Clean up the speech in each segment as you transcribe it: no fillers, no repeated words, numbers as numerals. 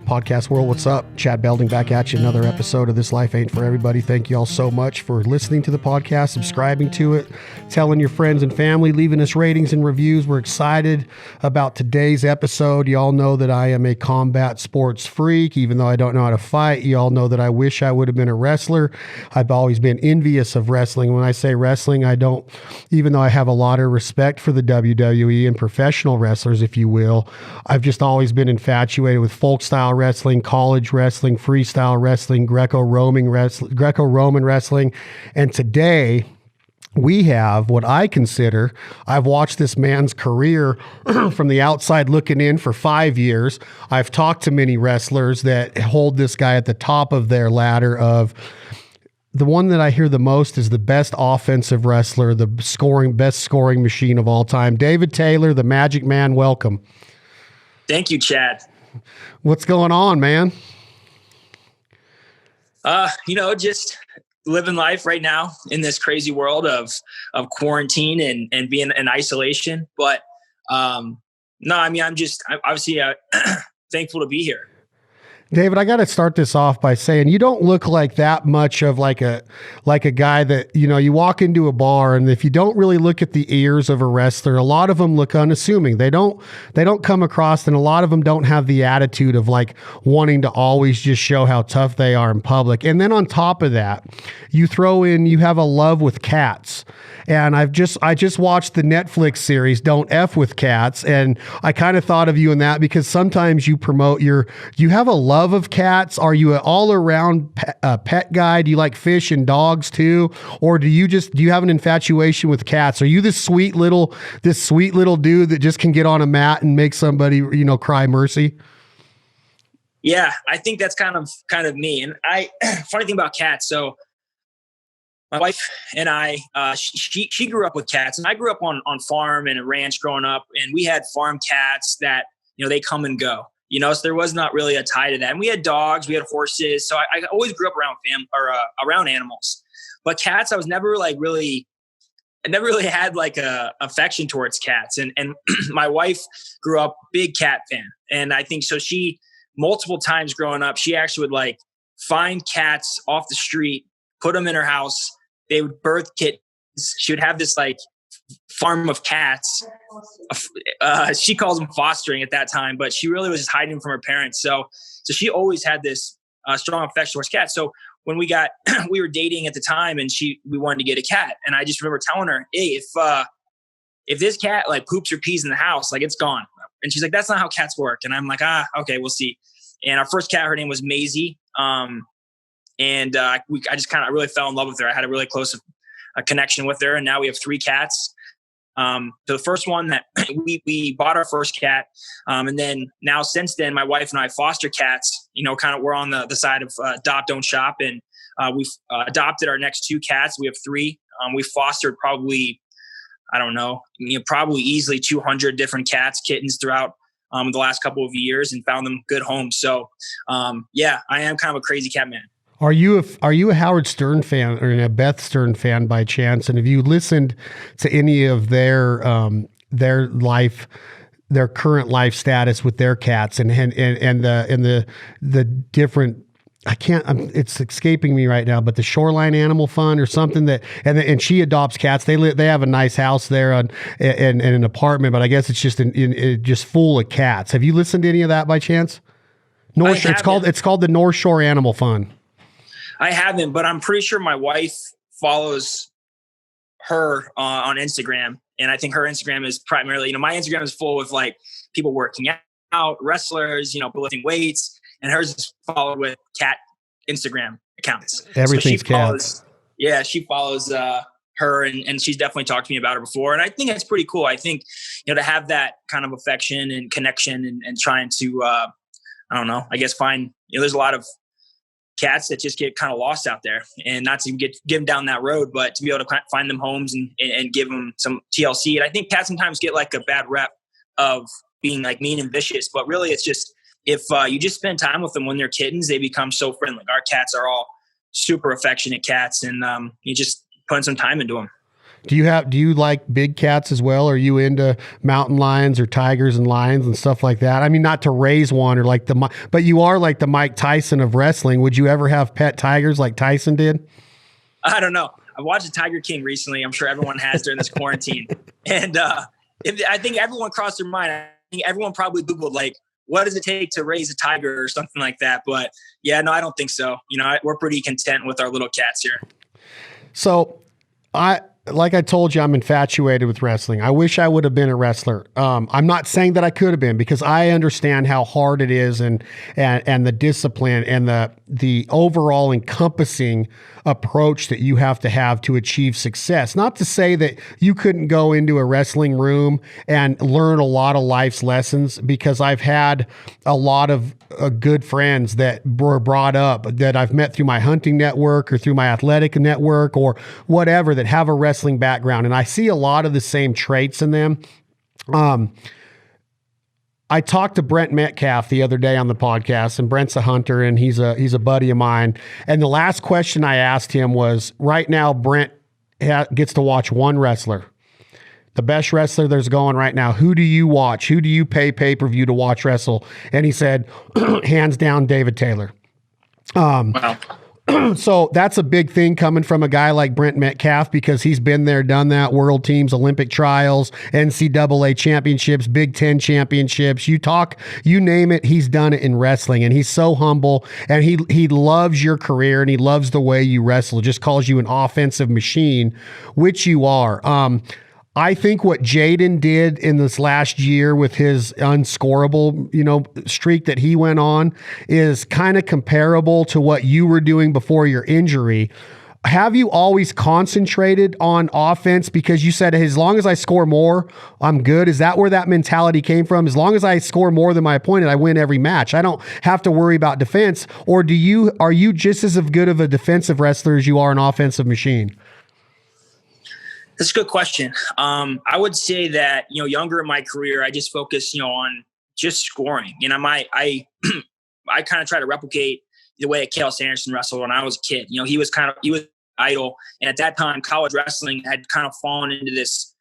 Podcast world, what's up? Chad Belding back at you. Another episode of This Life Ain't For Everybody. Thank you all so much for listening to the podcast, subscribing to it, telling your friends and family, leaving us ratings and reviews. We're excited about today's episode. You all know that I am a combat sports freak, even though I don't know how to fight. You all know that I wish I would have been a wrestler. I've always been envious of wrestling. When I say wrestling, I don't, even though I have a lot of respect for the WWE and professional wrestlers, if you will, I've just always been infatuated with folkstyle wrestling, college wrestling, freestyle wrestling, Greco-Roman wrestling. And today we have what I consider, I've watched this man's career from the outside looking in for 5 years. I've talked to many wrestlers that hold this guy at the top of their ladder of the one that I hear the most is the best offensive wrestler, the best scoring machine of all time. David Taylor, the Magic Man, welcome. Thank you, Chad. What's going on, man? Just living life right now in this crazy world of quarantine and being in isolation. But I'm obviously thankful to be here. David, I got to start this off by saying you don't look like that much of like a guy that, you walk into a bar and if you don't really look at the ears of a wrestler, a lot of them look unassuming. They don't come across, and a lot of them don't have the attitude of like wanting to always just show how tough they are in public. And then on top of that, you throw in, you have a love with cats. And I just watched the Netflix series Don't F with Cats, and I kind of thought of you in that because sometimes you promote you have a love of cats. Are you an all-around pet guy? Do you like fish and dogs too, or do you have an infatuation with cats? Are you this sweet little dude that just can get on a mat and make somebody cry mercy? Yeah, I think that's kind of me. And funny thing about cats, so my wife and I, she grew up with cats, and I grew up on farm and a ranch growing up, and we had farm cats that, they come and go, so there was not really a tie to that. And we had dogs, we had horses. So I always grew up around animals, but cats, I never really had like a affection towards cats. And my wife grew up big cat fan. And I think so she multiple times growing up, she actually would like find cats off the street, put them in her house. They would birth kittens. She would have this like farm of cats. She calls them fostering at that time, but she really was just hiding from her parents. So she always had this strong affection towards cats. So when we were dating at the time, and we wanted to get a cat, and I just remember telling her, "Hey, if this cat like poops or pees in the house, like it's gone." And she's like, "That's not how cats work." And I'm like, okay, we'll see. And our first cat, her name was Maisie. And I just kind of really fell in love with her. I had a really close connection with her, and now we have 3 cats. The first one that we bought our first cat, and then now since then, my wife and I foster cats. Kind of we're on the side of adopt, don't shop, and we've adopted our next 2 cats. We have 3. We fostered probably, I don't know, probably easily 200 different cats, kittens throughout the last couple of years, and found them good homes. So yeah, I am kind of a crazy cat man. Are you a Howard Stern fan or a Beth Stern fan by chance? And have you listened to any of their current life status with their cats and the different? It's escaping me right now, but the Shoreline Animal Fund or something and she adopts cats. They have a nice house there and an apartment, but I guess it's just just full of cats. Have you listened to any of that by chance? It's called the North Shore Animal Fund. I haven't, but I'm pretty sure my wife follows her on Instagram. And I think her Instagram is primarily, my Instagram is full of like people working out, wrestlers, lifting weights, and hers is followed with cat Instagram accounts. Everything's cats. Yeah, she follows her, and she's definitely talked to me about her before. And I think that's pretty cool. I think, to have that kind of affection and connection and trying to, I don't know, I guess find, there's a lot of cats that just get kind of lost out there, and not to give them down that road, but to be able to find them homes and give them some TLC. And I think cats sometimes get like a bad rep of being like mean and vicious, but really it's just, if you just spend time with them when they're kittens, they become so friendly. Our cats are all super affectionate cats, and you just put some time into them. Do you like big cats as well? Are you into mountain lions or tigers and lions and stuff like that? I mean, not to raise one or but you are like the Mike Tyson of wrestling. Would you ever have pet tigers like Tyson did? I don't know. I watched the Tiger King recently. I'm sure everyone has during this quarantine. And I think everyone crossed their mind. I think everyone probably Googled, like, what does it take to raise a tiger or something like that? But yeah, no, I don't think so. We're pretty content with our little cats here. So like I told you, I'm infatuated with wrestling. I wish I would have been a wrestler. I'm not saying that I could have been, because I understand how hard it is and the discipline and the overall encompassing approach that you have to achieve success. Not to say that you couldn't go into a wrestling room and learn a lot of life's lessons, because I've had a lot of good friends that were brought up that I've met through my hunting network or through my athletic network or whatever that have a wrestling background. And I see a lot of the same traits in them. I talked to Brent Metcalf the other day on the podcast, and Brent's a hunter and he's a buddy of mine. And the last question I asked him was, right now, Brent gets to watch one wrestler, the best wrestler there's going right now. Who do you watch? Who do you pay-per-view to watch wrestle? And he said, hands down, David Taylor. Wow. So that's a big thing coming from a guy like Brent Metcalf, because he's been there, done that, world teams, Olympic trials, NCAA championships, Big Ten championships. You name it, he's done it in wrestling. And he's so humble, and he loves your career, and he loves the way you wrestle. Just calls you an offensive machine, which you are. I think what Jaden did in this last year with his unscorable, streak that he went on is kind of comparable to what you were doing before your injury. Have you always concentrated on offense? Because you said, as long as I score more, I'm good. Is that where that mentality came from? As long as I score more than my opponent, I win every match. I don't have to worry about defense. Or are you just as good of a defensive wrestler as you are an offensive machine? That's a good question. I would say that, younger in my career, I just focused, on just scoring. I kind of try to replicate the way that Cael Sanderson wrestled when I was a kid. He was idol. And at that time, college wrestling had kind of fallen into this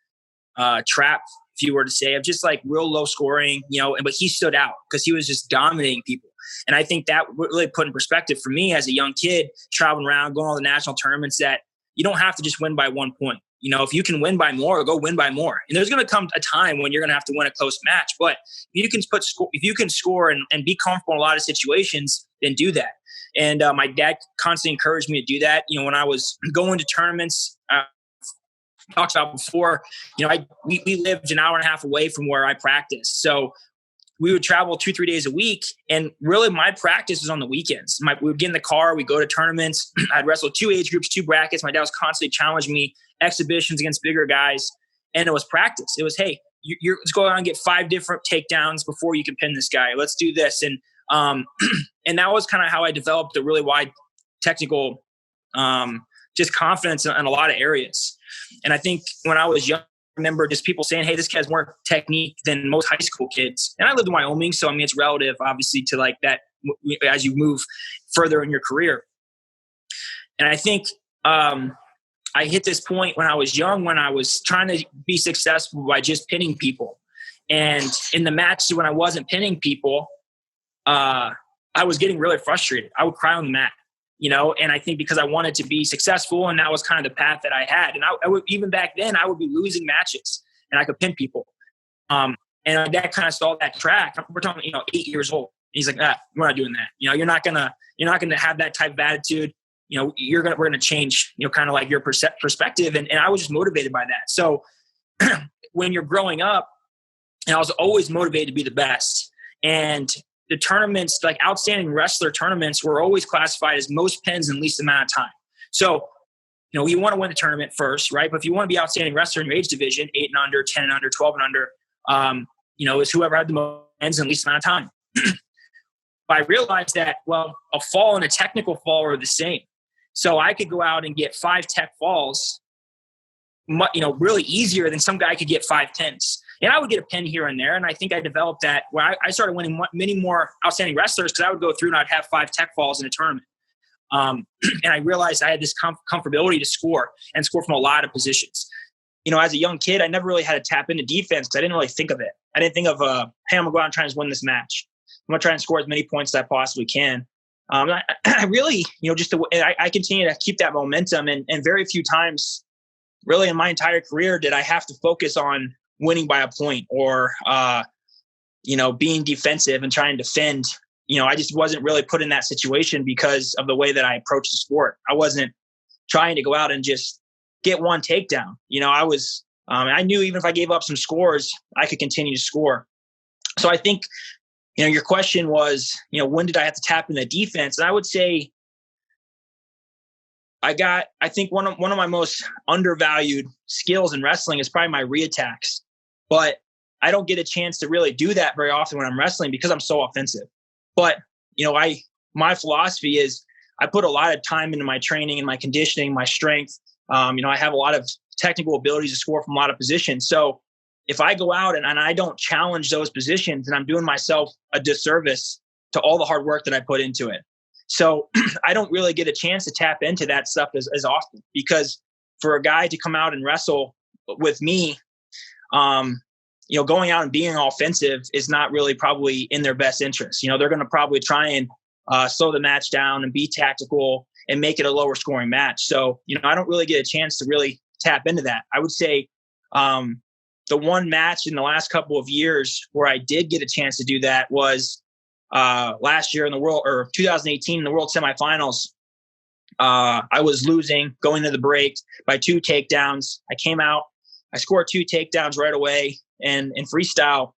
trap, if you were to say, of just like real low scoring, but he stood out because he was just dominating people. And I think that really put in perspective for me as a young kid, traveling around, going to all the national tournaments, that you don't have to just win by 1 point. If you can win by more, go win by more. And there's going to come a time when you're going to have to win a close match. But if you can score and be comfortable in a lot of situations, then do that. And my dad constantly encouraged me to do that. When I was going to tournaments, talked about before, we lived an hour and a half away from where I practiced. So we would travel 2-3 days a week. And really my practice was on the weekends. We would get in the car, we go to tournaments. I'd wrestle 2 age groups, 2 brackets. My dad was constantly challenging me, exhibitions against bigger guys. And it was practice. It was, hey, let's go out and get 5 different takedowns before you can pin this guy. Let's do this. And and that was kind of how I developed a really wide technical, just confidence in a lot of areas. And I think when I was young, I remember just people saying, hey, this kid has more technique than most high school kids. And I lived in Wyoming, so it's relative, obviously, to like that as you move further in your career. And I think I hit this point when I was young, when I was trying to be successful by just pinning people. And in the matches when I wasn't pinning people, I was getting really frustrated. I would cry on the mat, and I think because I wanted to be successful, and that was kind of the path that I had. And I would, even back then, I would be losing matches and I could pin people. And my dad kind of saw that track. We're talking, 8 years old. And he's like, we're not doing that. You're not gonna have that type of attitude. We're going to change, kind of like your perspective. And I was just motivated by that. So when you're growing up, and I was always motivated to be the best. And the tournaments, like outstanding wrestler tournaments, were always classified as most pins in least amount of time. So, you want to win the tournament first, right? But if you want to be outstanding wrestler in your age division, 8 and under, 10 and under, 12 and under, is whoever had the most pins in least amount of time. But I realized that, a fall and a technical fall are the same. So I could go out and get 5 tech falls, really easier than some guy could get 5 pins. And I would get a pin here and there. And I think I developed that where I started winning many more outstanding wrestlers, because I would go through and I'd have 5 tech falls in a tournament. And I realized I had this comfortability to score from a lot of positions. as a young kid, I never really had to tap into defense because I didn't really think of it. I didn't think of, hey, I'm going to go out and try and win this match. I'm going to try and score as many points as I possibly can. I really, I continue to keep that momentum. And very few times really in my entire career did I have to focus on winning by a point or, being defensive and trying to defend. I just wasn't really put in that situation because of the way that I approached the sport. I wasn't trying to go out and just get one takedown. I knew even if I gave up some scores, I could continue to score. So I think, your question was, when did I have to tap into defense? And I would say I think one of my most undervalued skills in wrestling is probably my reattacks, but I don't get a chance to really do that very often when I'm wrestling because I'm so offensive. But, my philosophy is I put a lot of time into my training and my conditioning, my strength. I have a lot of technical abilities to score from a lot of positions. So if I go out and I don't challenge those positions, then I'm doing myself a disservice to all the hard work that I put into it. So I don't really get a chance to tap into that stuff as often, because for a guy to come out and wrestle with me, going out and being offensive is not really probably in their best interest. They're going to probably try and slow the match down and be tactical and make it a lower scoring match. So, I don't really get a chance to really tap into that. I would say the one match in the last couple of years where I did get a chance to do that was last year in the world, or 2018 in the world semifinals. I was losing going to the break by 2 takedowns. I came out, I scored 2 takedowns right away. And in freestyle,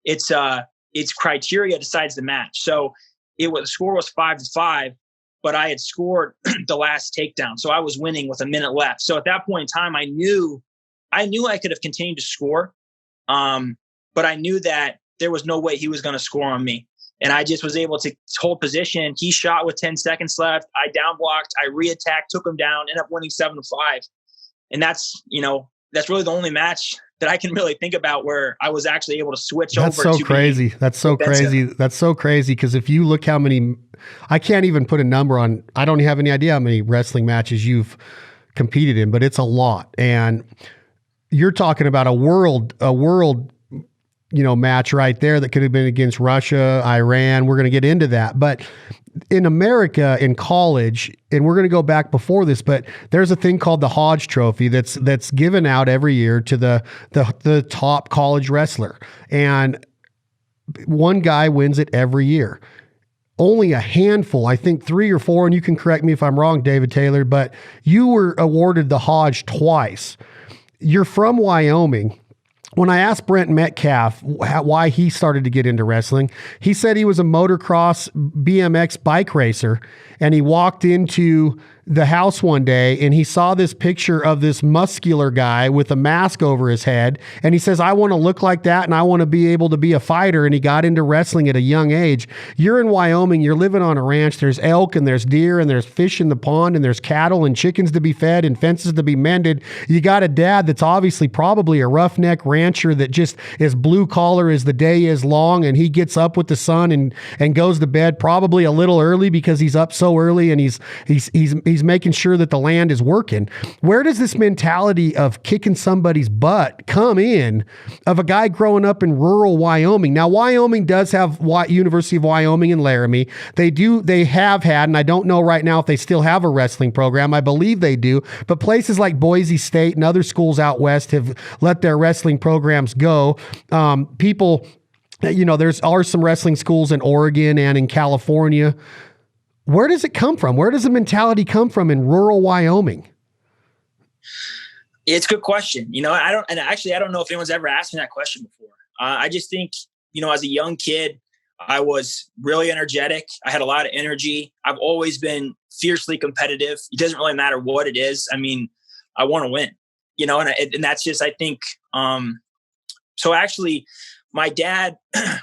it's criteria decides the match. So the score was 5-5, but I had scored the last takedown. So I was winning with a minute left. So at that point in time, I knew I could have continued to score. But I knew that there was no way he was going to score on me. And I just was able to hold position. He shot with 10 seconds left. I down blocked. I reattacked, took him down, ended up winning 7-5. And that's really the only match that I can really think about where I was actually able to switch over. That's so crazy. That's so crazy. That's so crazy. Because if you look how many, I can't even put a number on, I don't have any idea how many wrestling matches you've competed in, but it's a lot. And you're talking about a world, match right there that could have been against Russia, Iran. We're going to get into that. But in America, in college, and we're going to go back before this, but there's a thing called the Hodge Trophy that's given out every year to the top college wrestler. And one guy wins it every year. Only a handful, I think 3 or 4, and you can correct me if I'm wrong, David Taylor, but you were awarded the Hodge twice. You're from Wyoming. When I asked Brent Metcalf why he started to get into wrestling, he said he was a motocross BMX bike racer, and he walked into the house one day and he saw this picture of this muscular guy with a mask over his head. And he says, I want to look like that and I want to be able to be a fighter. And he got into wrestling at a young age. You're in Wyoming, you're living on a ranch. There's elk and there's deer and there's fish in the pond and there's cattle and chickens to be fed and fences to be mended. You got a dad that's obviously probably a roughneck rancher that just is blue collar as the day is long. And he gets up with the sun and goes to bed probably a little early because he's up so early and he's making sure that the land is working. Where does this mentality of kicking somebody's butt come in of a guy growing up in rural Wyoming? Now, Wyoming does have University of Wyoming in Laramie. They have had, and I don't know right now if they still have a wrestling program. I believe they do, but places like Boise State and other schools out west have let their wrestling programs go. People, are some wrestling schools in Oregon and in California. Where does it come from? Where does the mentality come from in rural Wyoming? It's a good question. I don't know if anyone's ever asked me that question before. I just think, as a young kid, I was really energetic. I had a lot of energy. I've always been fiercely competitive. It doesn't really matter what it is. I mean, I want to win, and that's just, I think, so actually my dad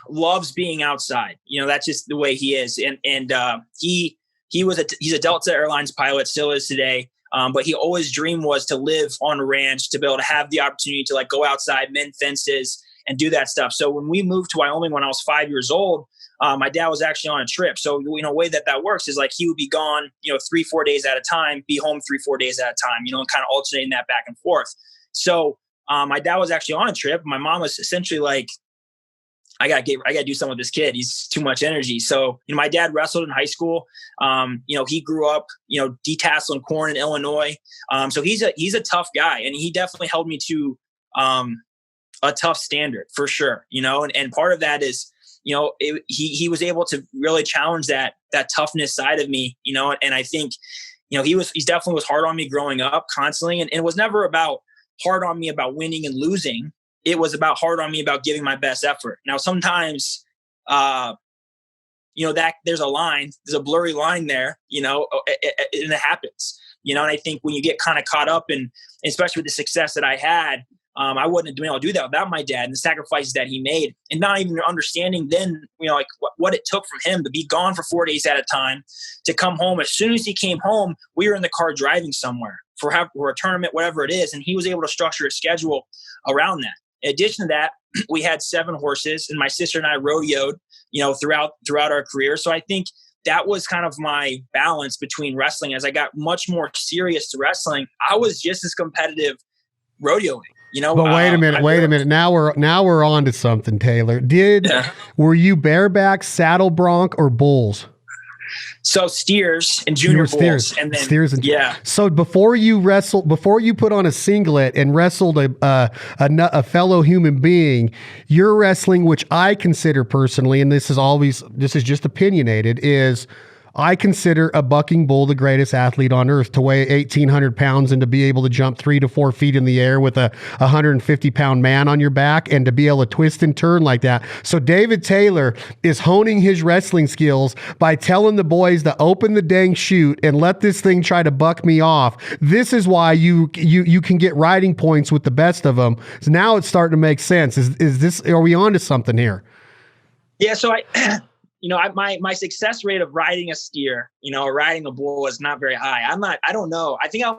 loves being outside. That's just the way he is. And he's a Delta Airlines pilot, still is today. But he always dreamed was to live on a ranch, to be able to have the opportunity to go outside, mend fences and do that stuff. So when we moved to Wyoming when I was 5 years old, my dad was actually on a trip. So, a way that works is he would be gone, 3-4 days at a time, be home 3-4 days at a time, and kind of alternating that back and forth. So my dad was actually on a trip. My mom was essentially like, I gotta do something with this kid. He's too much energy. So, my dad wrestled in high school. He grew up, detasseling corn in Illinois. So he's a tough guy, and he definitely held me to a tough standard for sure. And part of that is, he was able to really challenge that toughness side of me. And I think, he definitely was hard on me growing up constantly, and it was never about hard on me about winning and losing. It was about hard on me about giving my best effort. Now, sometimes, that there's a blurry line there, and it happens, and I think when you get kind of caught up in, especially with the success that I had, I wouldn't have been able to do that without my dad and the sacrifices that he made, and not even understanding then, like what it took from him to be gone for 4 days at a time, to come home. As soon as he came home, we were in the car driving somewhere for a tournament, whatever it is. And he was able to structure a schedule around that. In addition to that, we had 7 horses, and my sister and I rodeoed, throughout our career. So I think that was kind of my balance between wrestling. As I got much more serious to wrestling, I was just as competitive rodeoing. But wait a minute. Now we're on to something, Taylor. Were you bareback, saddle bronc, or bulls? So steers and junior bulls, and then steers and yeah. So before you put on a singlet and wrestled a fellow human being, your wrestling, which I consider personally, and this is just opinionated, is I consider a bucking bull the greatest athlete on earth, to weigh 1,800 pounds and to be able to jump 3 to 4 feet in the air with a 150-pound man on your back, and to be able to twist and turn like that. So David Taylor is honing his wrestling skills by telling the boys to open the dang chute and let this thing try to buck me off. This is why you can get riding points with the best of them. So now it's starting to make sense. Are we on to something here? Yeah. So my success rate of riding a steer, or riding a bull is not very high. I don't know. I think I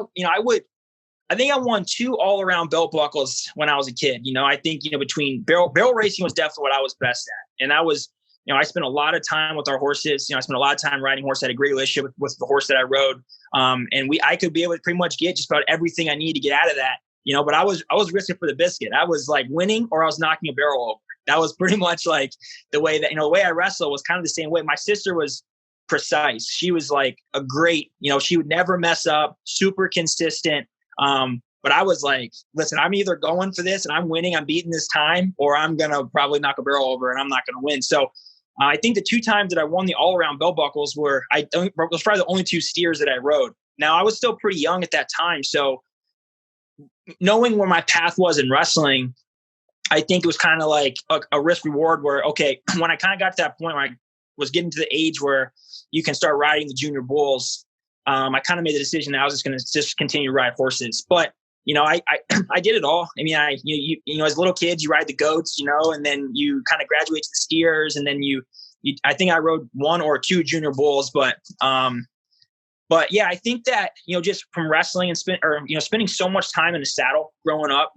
won 2 all around belt buckles when I was a kid. I think, between barrel racing was definitely what I was best at. And that was, I spent a lot of time with our horses. I spent a lot of time riding horse. I had a great relationship with the horse that I rode. And I could be able to pretty much get just about everything I need to get out of that, but I was risking for the biscuit. I was like winning, or I was knocking a barrel over. That was pretty much like the way that, the way I wrestle was kind of the same way. My sister was precise. She was like a great, she would never mess up, super consistent. But I was like, listen, I'm either going for this and I'm winning, I'm beating this time, or I'm going to probably knock a barrel over and I'm not going to win. So I think the 2 times that I won the all around belt buckles was probably the only 2 steers that I rode. Now I was still pretty young at that time. So knowing where my path was in wrestling, I think it was kind of like a risk reward where, okay, when I kind of got to that point where I was getting to the age where you can start riding the junior bulls, I kind of made the decision that I was just going to just continue to ride horses. But, I did it all. I mean, as little kids, you ride the goats, and then you kind of graduate to the steers, and then I think I rode 1 or 2 junior bulls, but yeah, I think that, just from wrestling and spending so much time in the saddle growing up,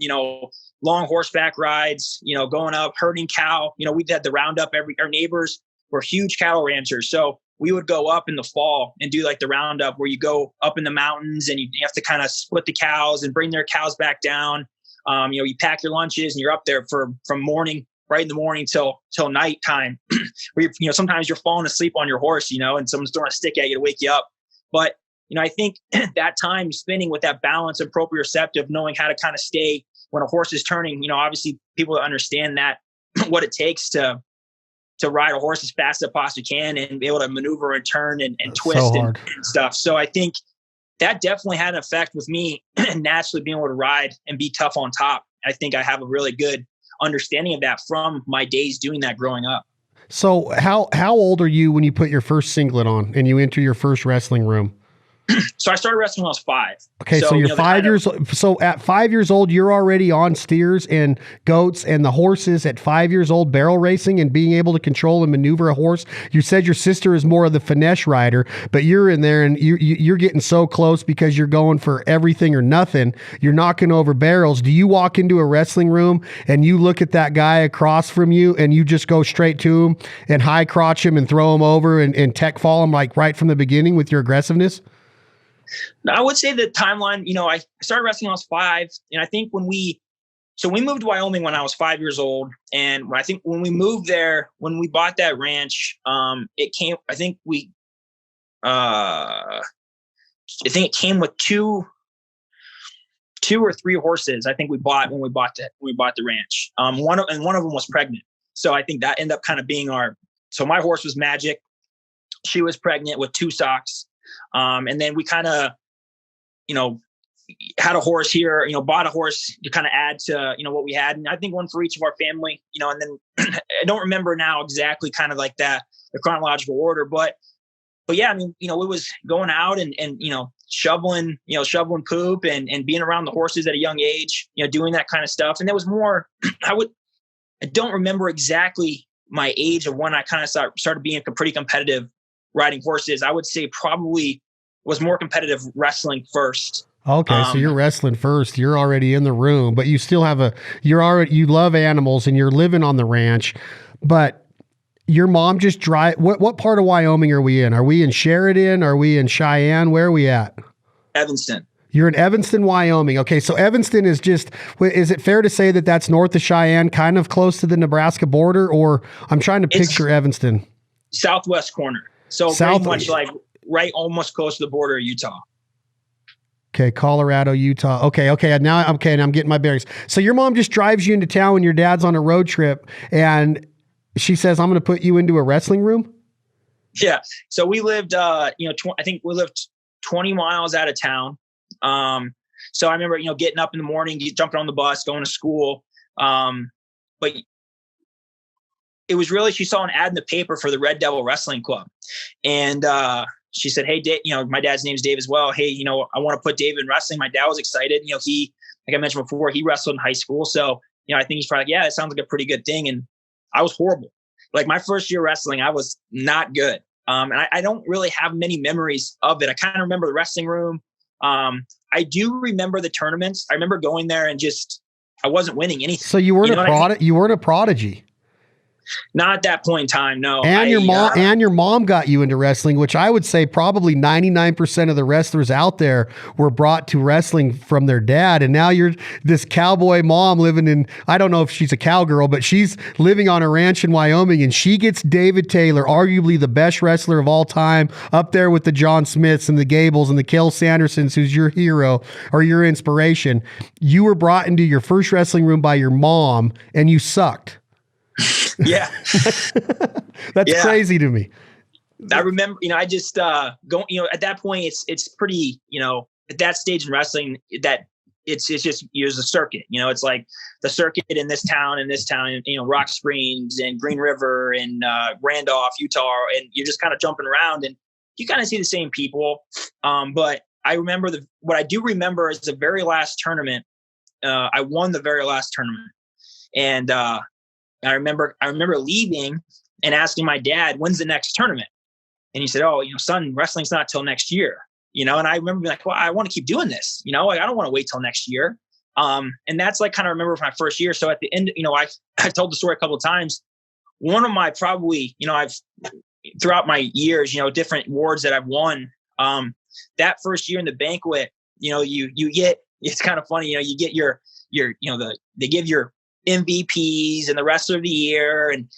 long horseback rides, going up, herding cow, we had the roundup. Our neighbors were huge cattle ranchers. So we would go up in the fall and do like the roundup where you go up in the mountains and you have to kind of split the cows and bring their cows back down. You pack your lunches and you're up there from morning, right in the morning till nighttime. Where sometimes you're falling asleep on your horse, and someone's throwing a stick at you to wake you up. But, I think that time spending with that balance and proprioceptive, knowing how to kind of stay when a horse is turning, obviously people understand that what it takes to ride a horse as fast as it possibly can and be able to maneuver and turn and twist and stuff. So I think that definitely had an effect with me naturally being able to ride and be tough on top. I think I have a really good understanding of that from my days doing that growing up. So how old are you when you put your first singlet on and you enter your first wrestling room? So I started wrestling when I was 5. Okay, so you're 5 years old. So at 5 years old, you're already on steers and goats and the horses at 5 years old, barrel racing and being able to control and maneuver a horse. You said your sister is more of the finesse rider, but you're in there and you're getting so close because you're going for everything or nothing. You're knocking over barrels. Do you walk into a wrestling room and you look at that guy across from you and you just go straight to him and high crotch him and throw him over and tech fall him like right from the beginning with your aggressiveness? I would say the timeline, I started wrestling when I was 5. And I think when we moved to Wyoming when I was 5 years old. And I think when we moved there, when we bought that ranch, it came with two or three horses. I think we bought when we bought the ranch. One of them was pregnant. So I think that ended up kind of being so my horse was Magic. She was pregnant with 2 socks. And then we kind of, had a horse here, bought a horse to kind of add to, what we had. And I think one for each of our family, and then I don't remember now exactly kind of like that, the chronological order, but yeah, I mean, it was going out and shoveling poop and being around the horses at a young age, doing that kind of stuff. And there was more, I don't remember exactly my age of when I kind of started being pretty competitive riding horses. I would say probably was more competitive wrestling first. Okay, so you're wrestling first. You're already in the room, but you still have you love animals and you're living on the ranch, but your mom just drive. What part of Wyoming are we in? Are we in Sheridan? Are we in Cheyenne? Where are we at? Evanston. You're in Evanston, Wyoming. Okay, so Evanston is it fair to say that that's north of Cheyenne, kind of close to the Nebraska border? Or I'm trying to picture Evanston. Southwest corner. So pretty much like right almost close to the border of Utah. Okay, Colorado, Utah. Okay. Now I'm getting my bearings. So your mom just drives you into town when your dad's on a road trip, and she says, "I'm going to put you into a wrestling room." Yeah. So we lived, I think we lived 20 miles out of town. So I remember, getting up in the morning, jumping on the bus, going to school. But it was really, she saw an ad in the paper for the Red Devil Wrestling Club, and she said, "Hey, Dave," my dad's name's Dave as well. "Hey, I want to put Dave in wrestling." My dad was excited. He, like I mentioned before, he wrestled in high school. So, I think he's probably like, "Yeah, it sounds like a pretty good thing." And I was horrible. Like my first year wrestling, I was not good. And I don't really have many memories of it. I kind of remember the wrestling room. I do remember the tournaments. I remember going there and I wasn't winning anything. So you weren't you weren't a prodigy. Not at that point in time, no. And your mom got you into wrestling, which I would say probably 99% of the wrestlers out there were brought to wrestling from their dad. And now you're this cowboy mom living in, I don't know if she's a cowgirl, but she's living on a ranch in Wyoming, and she gets David Taylor, arguably the best wrestler of all time, up there with the John Smiths and the Gables and the Kel Sandersons, who's your hero or your inspiration. You were brought into your first wrestling room by your mom, and you sucked. Yeah. That's crazy to me. I remember, I just going, at that point it's pretty, at that stage in wrestling that it's just, there's a circuit, it's like the circuit in this town, Rock Springs and Green River and Randolph, Utah, and you're just kind of jumping around and you kind of see the same people. But I remember what I do remember is the very last tournament. I won the very last tournament, and I remember leaving and asking my dad, "When's the next tournament?" And he said, "Oh, son, wrestling's not till next year." And I remember being like, "Well, I want to keep doing this. Like, I don't want to wait till next year." And that's like kind of remember from my first year. So at the end, I've told the story a couple of times. One of my probably, I've throughout my years, different awards that I've won. That first year in the banquet, you get, it's kind of funny, you get they give your MVPs and the wrestler of the year and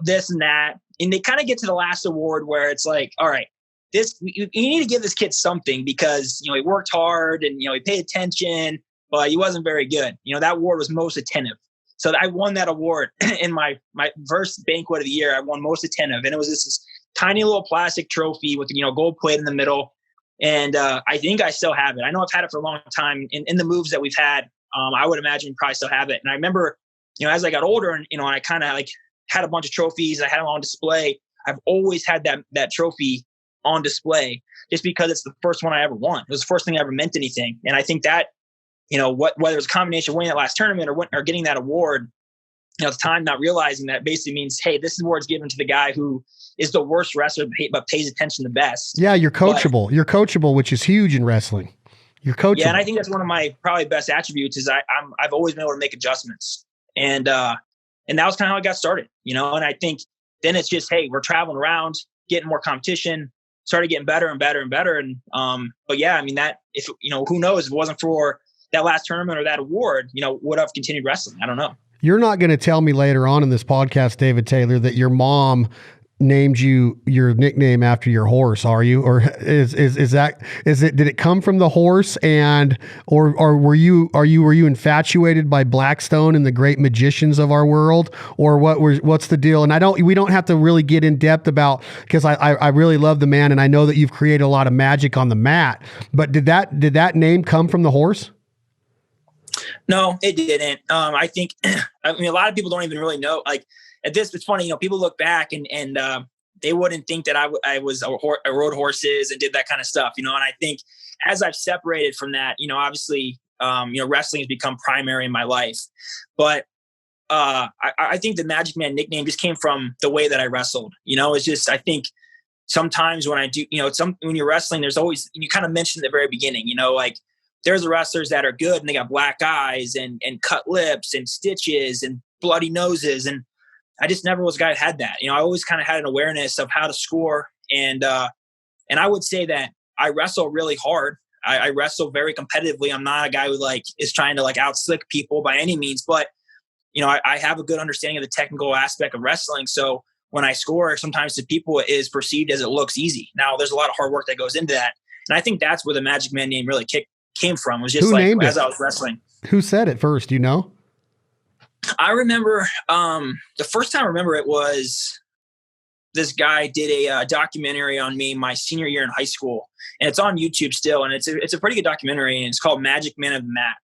this and that. And they kind of get to the last award where it's like, all right, you need to give this kid something because, he worked hard and, he paid attention, but he wasn't very good. That award was most attentive. So I won that award in my first banquet of the year. I won most attentive. And it was this tiny little plastic trophy with, gold plate in the middle. And I think I still have it. I know I've had it for a long time in the moves that we've had. I would imagine you probably still have it. And I remember, as I got older and, I kind of like had a bunch of trophies, I had them on display. I've always had that trophy on display just because it's the first one I ever won. It was the first thing that ever meant anything. And I think that, whether it's a combination of winning that last tournament or getting that award, at the time, not realizing that basically means, hey, this award's given to the guy who is the worst wrestler, but pays attention the best. Yeah. You're coachable. You're coachable, which is huge in wrestling. You're coachable. Yeah. And I think that's one of my probably best attributes is I've always been able to make adjustments. And that was kind of how I got started, and I think then it's just, hey, we're traveling around, getting more competition. started getting better and better and better. And, but yeah, I mean that if, who knows, if it wasn't for that last tournament or that award, would have continued wrestling. I don't know. You're not going to tell me later on in this podcast, David Taylor, that your mom named you your nickname after your horse, are you? Or is it, did it come from the horse or were you infatuated by Blackstone and the great magicians of our world, or what's the deal? And we don't have to really get in depth about, because I really love the man and I know that you've created a lot of magic on the mat, but did that name come from the horse? No, it didn't. I think, a lot of people don't even really know, like, at this, it's funny, people look back and they wouldn't think that I rode horses and did that kind of stuff, and I think as I've separated from that, obviously, wrestling has become primary in my life, but I think the Magic Man nickname just came from the way that I wrestled. It's just, I think sometimes when I do, when you're wrestling, there's always, you kind of mentioned at the very beginning, like there's the wrestlers that are good and they got black eyes and cut lips and stitches and bloody noses, and I just never was a guy that had that. I always kind of had an awareness of how to score. And I would say that I wrestle really hard. I wrestle very competitively. I'm not a guy who is trying to out slick people by any means, but I have a good understanding of the technical aspect of wrestling. So when I score, sometimes to people it is perceived as it looks easy. Now there's a lot of hard work that goes into that. And I think that's where the Magic Man name really came from. It was just as I was wrestling. Who said it first? Do you know? I remember the first time I remember it was this guy did a documentary on me my senior year in high school, and it's on YouTube still. And it's a pretty good documentary, and it's called Magic Man of the Mat.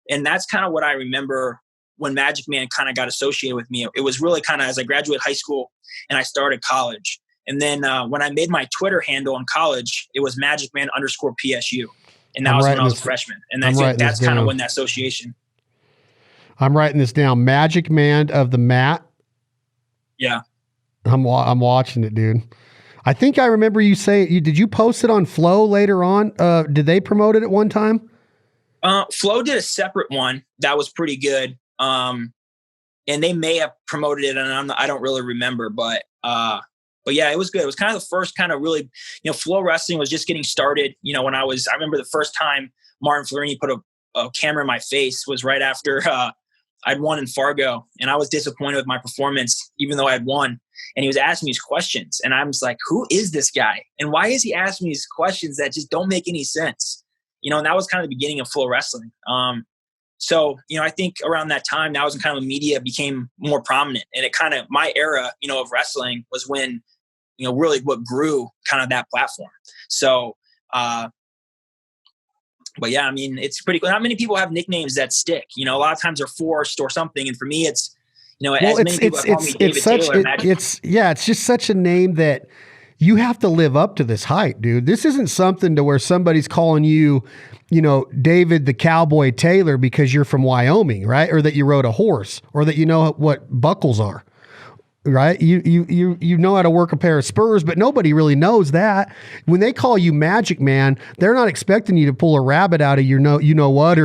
And that's kind of what I remember when Magic Man kind of got associated with me. It was really kind of as I graduated high school and I started college. And then when I made my Twitter handle in college, it was Magic Man _PSU. And that was when I was a freshman. And I think that's kind of when that association. I'm writing this down. Magic Man of the Mat. Yeah. I'm watching it, dude. I think I remember you saying, did you post it on Flow later on? Did they promote it at one time? Flow did a separate one that was pretty good. And they may have promoted it, and I don't really remember, but yeah, it was good. It was kind of the first kind of really, Flow wrestling was just getting started. When I remember the first time Martin Florini put a camera in my face was right after, I'd won in Fargo, and I was disappointed with my performance, even though I had won. And he was asking me these questions, and I was like, who is this guy? And why is he asking me these questions that just don't make any sense? And that was kind of the beginning of Flow wrestling. So, I think around that time, that was when kind of media became more prominent, and it kind of, my era, of wrestling was when, really what grew kind of that platform. So, but yeah, I mean, it's pretty cool. Not many people have nicknames that stick. A lot of times they're forced or something. And for me, it's, as many people call me David Taylor. It's just such a name that you have to live up to this hype, dude. This isn't something to where somebody's calling you, David the Cowboy Taylor because you're from Wyoming, right? Or that you rode a horse, or that you know what buckles are. Right. You know how to work a pair of spurs, but nobody really knows that. When they call you Magic Man, they're not expecting you to pull a rabbit out of your what,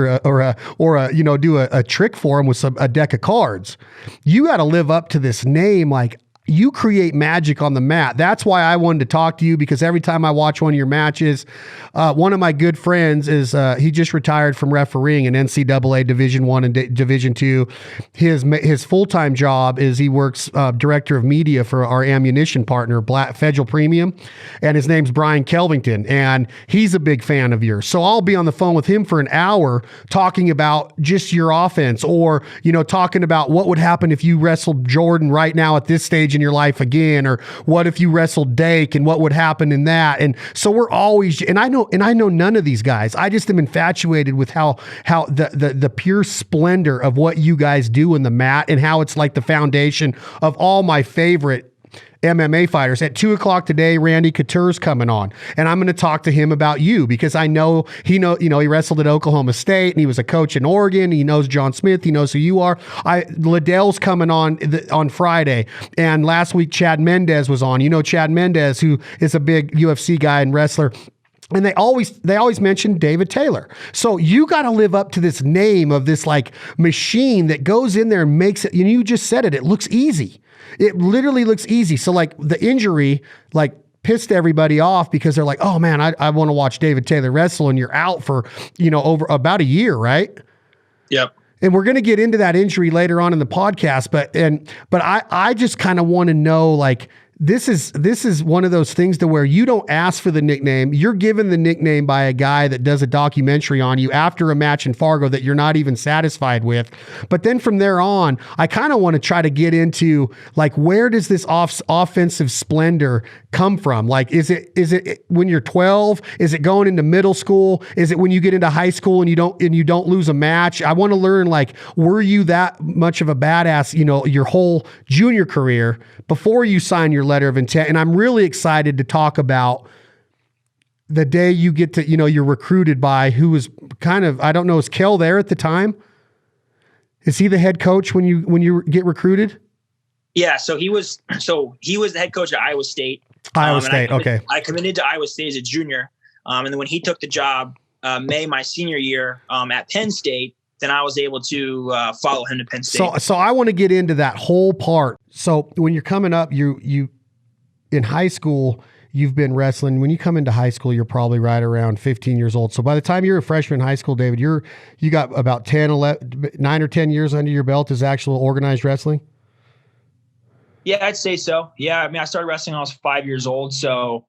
or do a trick for them with a deck of cards. You got to live up to this name. Like, you create magic on the mat. That's why I wanted to talk to you, because every time I watch one of your matches, one of my good friends is, he just retired from refereeing in NCAA Division I and Division II. His full-time job is he works director of media for our ammunition partner, Federal Premium, and his name's Brian Kelvington, and he's a big fan of yours. So I'll be on the phone with him for an hour talking about just your offense, or, talking about what would happen if you wrestled Jordan right now at this stage in your life again, or what if you wrestled Dake and what would happen in that. And so we're always, and I know none of these guys. I just am infatuated with how the pure splendor of what you guys do in the mat, and how it's like the foundation of all my favorite MMA fighters. At 2:00 today, Randy Couture's coming on, and I'm going to talk to him about you, because I know he wrestled at Oklahoma State, and he was a coach in Oregon. He knows John Smith. He knows who you are. Liddell's coming on Friday, and last week Chad Mendez was on. Chad Mendez, who is a big UFC guy and wrestler. And they always mention David Taylor. So you got to live up to this name of this like machine that goes in there and makes it. You just said it. It looks easy. It literally looks easy. So like the injury, like pissed everybody off because they're like, oh man, I want to watch David Taylor wrestle, and you're out for, over about a year, right? Yep. And we're going to get into that injury later on in the podcast, but I just kind of want to know, like, this is one of those things to where you don't ask for the nickname. You're given the nickname by a guy that does a documentary on you after a match in Fargo that you're not even satisfied with. But then from there on, I kind of want to try to get into, like, where does this offensive splendor come from? Like, is it when you're 12? Is it going into middle school? Is it when you get into high school and you don't lose a match? I want to learn, like, were you that much of a badass, your whole junior career before you sign your letter of intent? And I'm really excited to talk about the day you get to, you're recruited by who was kind of, I don't know, is Kel there at the time? Is he the head coach when you get recruited? Yeah. So he was the head coach at Iowa State. Okay. I committed to Iowa State as a junior. And then when he took the job, May, my senior year, at Penn State, then I was able to follow him to Penn State. So I want to get into that whole part. So when you're coming up, you in high school, you've been wrestling. When you come into high school, you're probably right around 15 years old. So by the time you're a freshman in high school, David, you got about 9 or 10 years under your belt as actual organized wrestling? Yeah, I'd say so. Yeah, I mean, I started wrestling when I was 5 years old. So,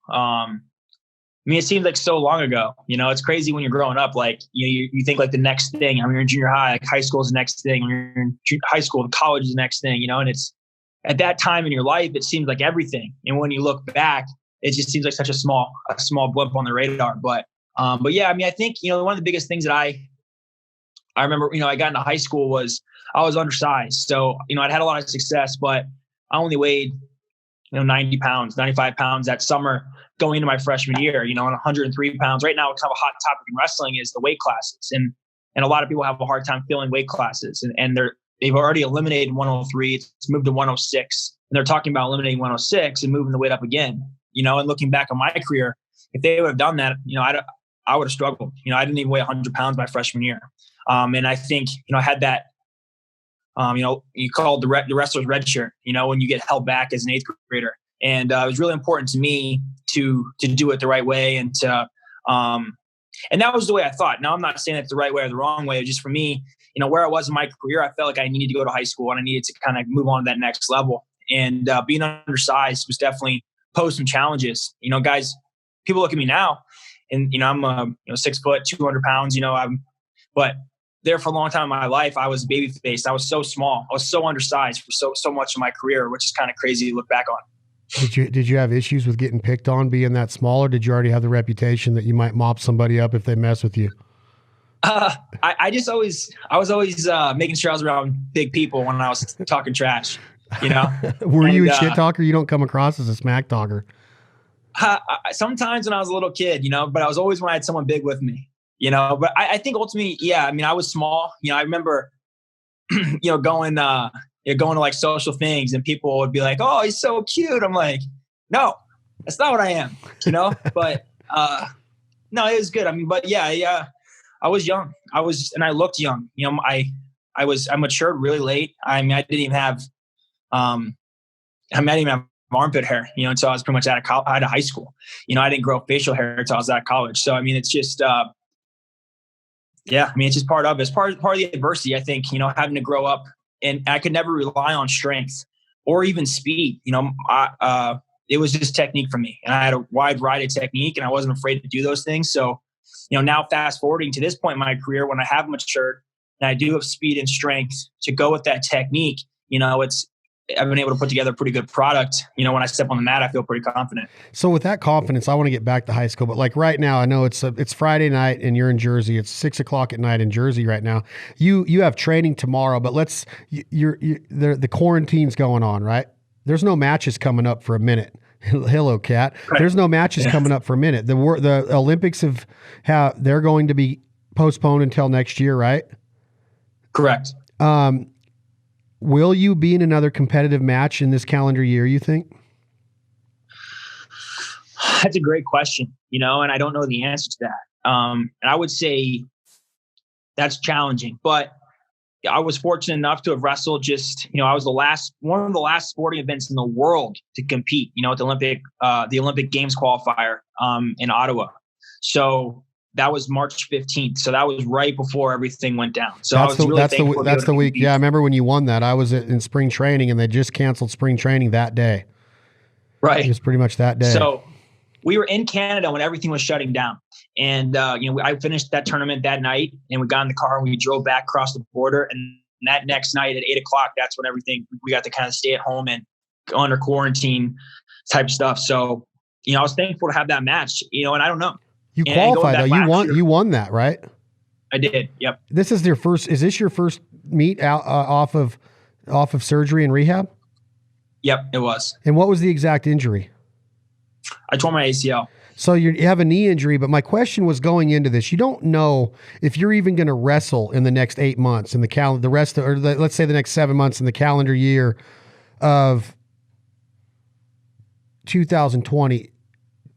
it seems like so long ago. It's crazy when you're growing up. Like, you think like the next thing. I mean, you're in junior high, like high school is the next thing. When you're in high school, college is the next thing. And it's at that time in your life, it seems like everything. And when you look back, it just seems like such a small blip on the radar. But yeah, I mean, I think one of the biggest things that I remember, I got into high school was I was undersized. So I'd had a lot of success, but I only weighed 90 pounds, 95 pounds that summer going into my freshman year, and 103 pounds. Right now, it's kind of a hot topic in wrestling is the weight classes. And a lot of people have a hard time filling weight classes. And they've already eliminated 103. It's moved to 106. And they're talking about eliminating 106 and moving the weight up again. And looking back on my career, if they would have done that, I would have struggled. I didn't even weigh 100 pounds my freshman year. And I think, I had that, you call it the wrestler's red shirt, when you get held back as an eighth grader. And it was really important to me to do it the right way. And and that was the way I thought. Now, I'm not saying it's the right way or the wrong way. Just for me, where I was in my career, I felt like I needed to go to high school and I needed to kind of move on to that next level. And being undersized was definitely posed some challenges. Guys, people look at me now and, I'm 6 foot, 200 pounds, but there for a long time in my life, I was baby faced. I was so small. I was so undersized for so much of my career, which is kind of crazy to look back on. Did you have issues with getting picked on being that small, or did you already have the reputation that you might mop somebody up if they mess with you? I was always making sure I was around big people when I was talking trash, Were you a shit talker? You don't come across as a smack talker. Sometimes when I was a little kid, but I was always when I had someone big with me, but I think ultimately, yeah, I mean, I was small, I remember, going to like social things and people would be like, oh, he's so cute. I'm like, no, that's not what I am, but, no, it was good. I mean, but yeah, I was young. And I looked young, I matured really late. I mean, I didn't even have armpit hair, until I was pretty much out of high school. I didn't grow facial hair until I was out of college. So, I mean, it's just, yeah, I mean, it's just part of it. It's part of the adversity, I think, having to grow up. And I could never rely on strength or even speed. It was just technique for me. And I had a wide variety of technique and I wasn't afraid to do those things. So, now fast forwarding to this point in my career, when I have matured and I do have speed and strength to go with that technique, I've been able to put together a pretty good product. When I step on the mat, I feel pretty confident. So with that confidence, I want to get back to high school, but like right now, I know it's Friday night and you're in Jersey. It's 6:00 at night in Jersey right now. You have training tomorrow, but the quarantine's going on, right? There's no matches coming up for a minute. Hello, Kat. Right. There's no matches coming up for a minute. The Olympics they're going to be postponed until next year, right? Correct. Will you be in another competitive match in this calendar year, you think? That's a great question, and I don't know the answer to that. And I would say that's challenging, but I was fortunate enough to have wrestled I was one of the last sporting events in the world to compete, at the Olympic Games qualifier in Ottawa. So that was March 15th. So that was right before everything went down. So that's the week. Yeah. I remember when you won that. I was in spring training and they just canceled spring training that day. Right. It was pretty much that day. So we were in Canada when everything was shutting down. And, I finished that tournament that night and we got in the car and we drove back across the border. And that next night at 8:00, that's when we got to kind of stay at home and go under quarantine type stuff. So, I was thankful to have that match, and I don't know. You qualified though. You won that, right? I did. Yep. Is this your first meet out off of surgery and rehab? Yep, it was. And what was the exact injury? I tore my ACL. So you have a knee injury, but my question was going into this. You don't know if you're even going to wrestle in the next 8 months in the let's say the next 7 months in the calendar year of 2020.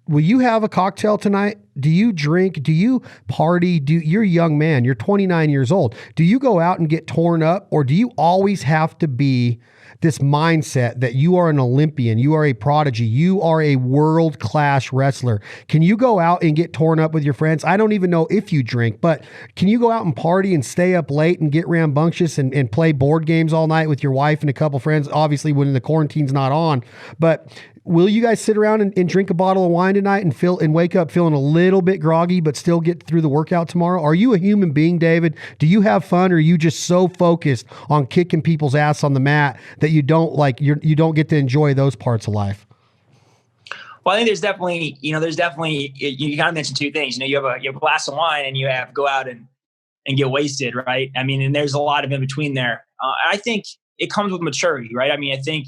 Will you have a cocktail tonight? Do you drink? Do you party? You're a young man. You're 29 years old. Do you go out and get torn up, or do you always have to be this mindset that you are an Olympian, you are a prodigy, you are a world-class wrestler? Can you go out and get torn up with your friends? I don't even know if you drink, but can you go out and party and stay up late and get rambunctious and play board games all night with your wife and a couple friends? Obviously, when the quarantine's not on, but will you guys sit around and drink a bottle of wine tonight and wake up feeling a little bit groggy, but still get through the workout tomorrow? Are you a human being, David? Do you have fun, or are you just so focused on kicking people's ass on the mat that you don't you don't get to enjoy those parts of life? Well, I think there's definitely you kind of mentioned two things. You have a glass of wine and you have go out and get wasted, right? I mean, and there's a lot of in between there. I think it comes with maturity, right? I mean, I think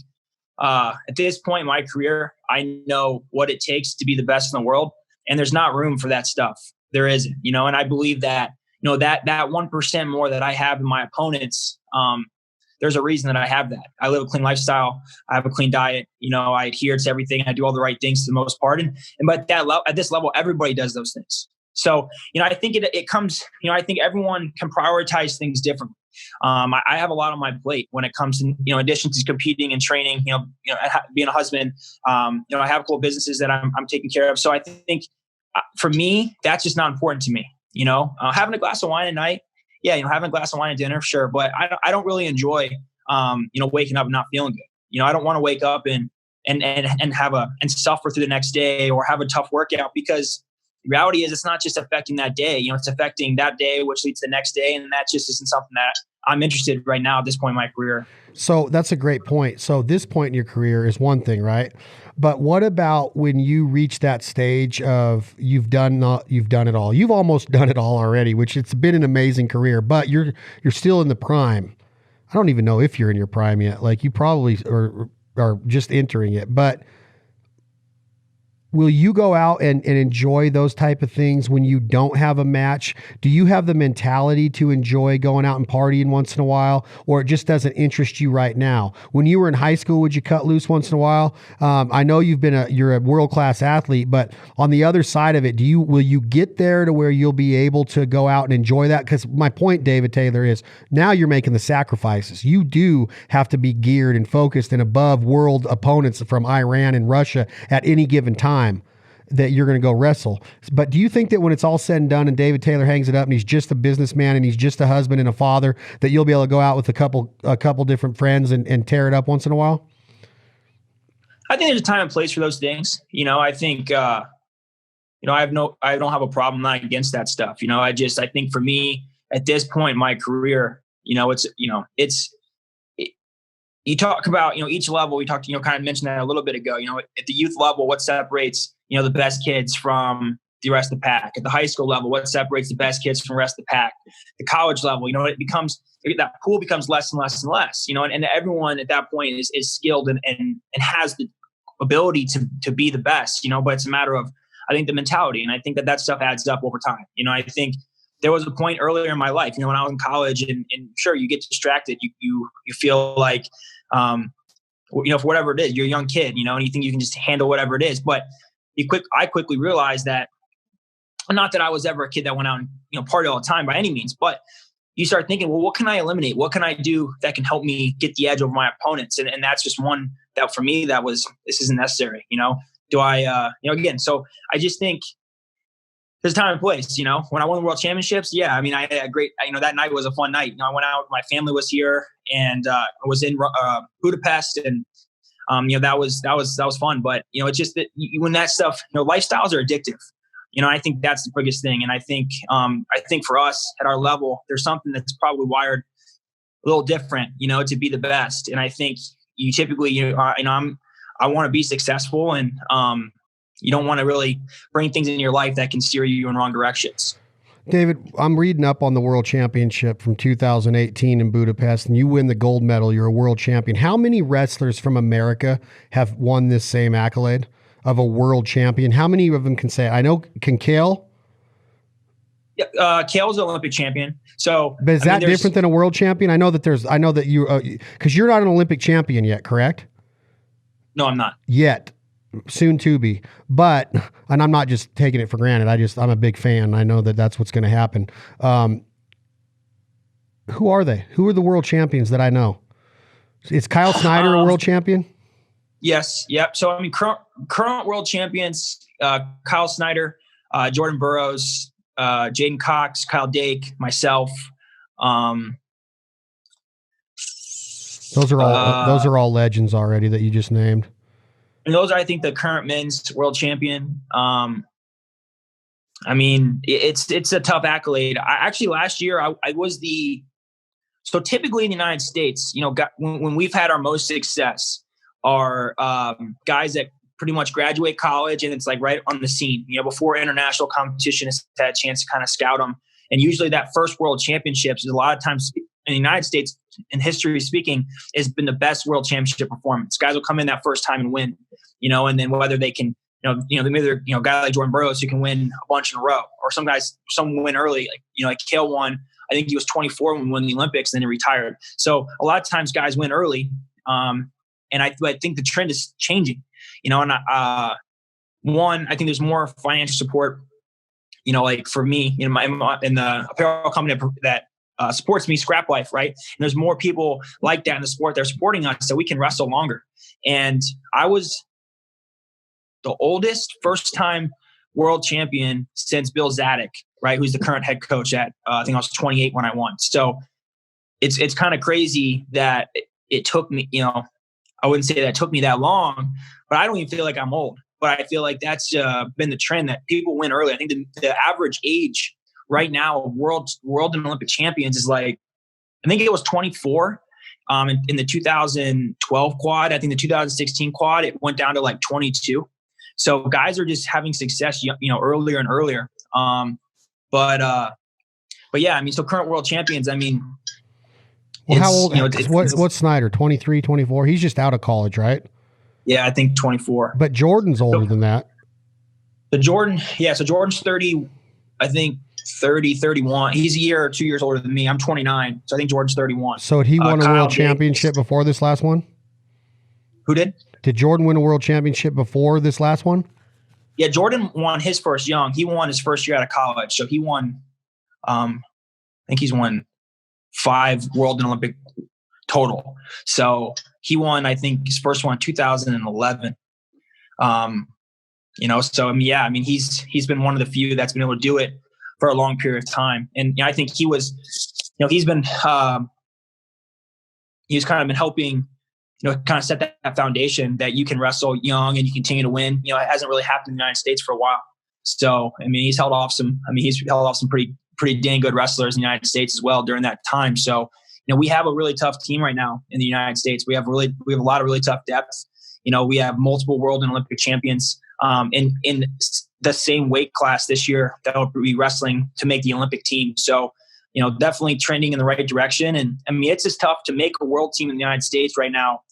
at this point in my career, I know what it takes to be the best in the world, and there's not room for that stuff. There isn't, and I believe that, that 1% more that I have in my opponents, there's a reason that I have that. I live a clean lifestyle. I have a clean diet. I adhere to everything. I do all the right things for the most part. But at this level, everybody does those things. So, I think it comes, I think everyone can prioritize things differently. I have a lot on my plate when it comes to, in addition to competing and training, being a husband, I have a couple of businesses that I'm taking care of. So I think for me, that's just not important to me. Having a glass of wine at night, yeah, having a glass of wine at dinner, sure. But I don't really enjoy, waking up and not feeling good. I don't want to wake up and suffer through the next day or have a tough workout, because the reality is it's not just affecting that day. It's affecting that day, which leads to the next day. And that just isn't something that I'm interested in right now at this point in my career. So that's a great point. So this point in your career is one thing, right? But what about when you reach that stage of you've done it all? You've almost done it all already, which it's been an amazing career, but you're still in the prime. I don't even know if you're in your prime yet. Like, you probably are just entering it, but will you go out and enjoy those type of things when you don't have a match? Do you have the mentality to enjoy going out and partying once in a while, or it just doesn't interest you right now? When you were in high school, would you cut loose once in a while? I know you're a world-class athlete, but on the other side of it, will you get there to where you'll be able to go out and enjoy that? Because my point, David Taylor, is now you're making the sacrifices. You do have to be geared and focused and above world opponents from Iran and Russia at any given time that you're going to go wrestle. But do you think that when it's all said and done and David Taylor hangs it up and he's just a businessman and he's just a husband and a father, that you'll be able to go out with a couple different friends and tear it up once in a while? I think there's a time and place for those things. I think, I don't have a problem, not against that stuff. I think for me at this point in my career, you talk about, each level. We talked, kind of mentioned that a little bit ago. At the youth level, what separates, the best kids from the rest of the pack? At the high school level, what separates the best kids from the rest of the pack? The college level, that pool becomes less and less and less. And everyone at that point is skilled and has the ability to be the best. But it's a matter of, I think, the mentality, and I think that stuff adds up over time. I think there was a point earlier in my life, when I was in college, and sure, you get distracted. You feel like, for whatever it is, you're a young kid, and you think you can just handle whatever it is. But I quickly realized that, not that I was ever a kid that went out and, party all the time by any means, but you start thinking, well, what can I eliminate? What can I do that can help me get the edge over my opponents? And that's just one that for me, this isn't necessary. Do I, again, so I just think there's time and place, when I won the world championships. Yeah. I mean, I had a great, that night was a fun night. I went out, my family was here, and I was in Budapest, and that was fun. But, it's just that when that stuff, lifestyles are addictive. I think that's the biggest thing. And I think for us at our level, there's something that's probably wired a little different, to be the best. And I think you typically, I want to be successful, and you don't want to really bring things in your life that can steer you in wrong directions. David, I'm reading up on the World Championship from 2018 in Budapest, and you win the gold medal. You're a world champion. How many wrestlers from America have won this same accolade of a world champion? How many of them can say, I know, can Kale? Yeah, Kale's an Olympic champion. So, but is that different than a world champion? I know that you, because you're not an Olympic champion yet, correct? No, I'm not. Yet. Soon to be, and I'm not just taking it for granted. I'm a big fan. I know that that's what's going to happen. Who are they? Who are the world champions that I know? Is Kyle Snyder a world champion? Yes. Yep. So, I mean, current world champions, Kyle Snyder, Jordan Burroughs, Jaden Cox, Kyle Dake, myself. Those are all legends already that you just named. And those are, I think, the current men's world champion. I mean, it's a tough accolade. Actually, last year I was so typically in the United States, when we've had our most success are guys that pretty much graduate college, and it's like right on the scene, before international competition has had a chance to kind of scout them. And usually that first world championships is a lot of times in the United States, in history speaking, has been the best world championship performance. Guys will come in that first time and win, and then whether they can, maybe a guy like Jordan Burroughs who can win a bunch in a row, or some win early, like Kale won. I think he was 24 when he won the Olympics, and then he retired. So a lot of times guys win early. And I think the trend is changing, and I think there's more financial support, like for me, in the apparel company that supports me, Scrap Life, right? And there's more people like that in the sport. They're supporting us so we can wrestle longer. And I was the oldest first-time world champion since Bill Zadek, right? Who's the current head coach at, I think I was 28 when I won. So it's kind of crazy that it took me, I wouldn't say that it took me that long, but I don't even feel like I'm old. But I feel like that's been the trend, that people win early. I think the average age right now of world and Olympic champions is like, I think it was 24 in the 2012 quad. I think the 2016 quad, it went down to like 22. So guys are just having success, earlier and earlier. But yeah, I mean, so current world champions, I mean, well, how old? What's Snyder? 23, 24? He's just out of college, right? Yeah, I think 24. But Jordan's older than that. So Jordan's 30, I think 30, 31. He's a year or 2 years older than me. I'm 29. So I think Jordan's 31. So he won a world championship before this last one? Who did? Did Jordan win a world championship before this last one? Yeah, Jordan won his first young. He won his first year out of college. So he won, I think he's won 5 world and Olympic total. So he won, I think, his first one in 2011. So I mean, yeah, I mean, he's been one of the few that's been able to do it for a long period of time. And I think he was, he's kind of been helping, kind of set that foundation that you can wrestle young and you continue to win. It hasn't really happened in the United States for a while. So, I mean, he's held off some pretty dang good wrestlers in the United States as well during that time. So, we have a really tough team right now in the United States. We have a lot of really tough depth. We have multiple world and Olympic champions in the same weight class this year that will be wrestling to make the Olympic team. So, definitely trending in the right direction. And I mean, it's just tough to make a world team in the United States right now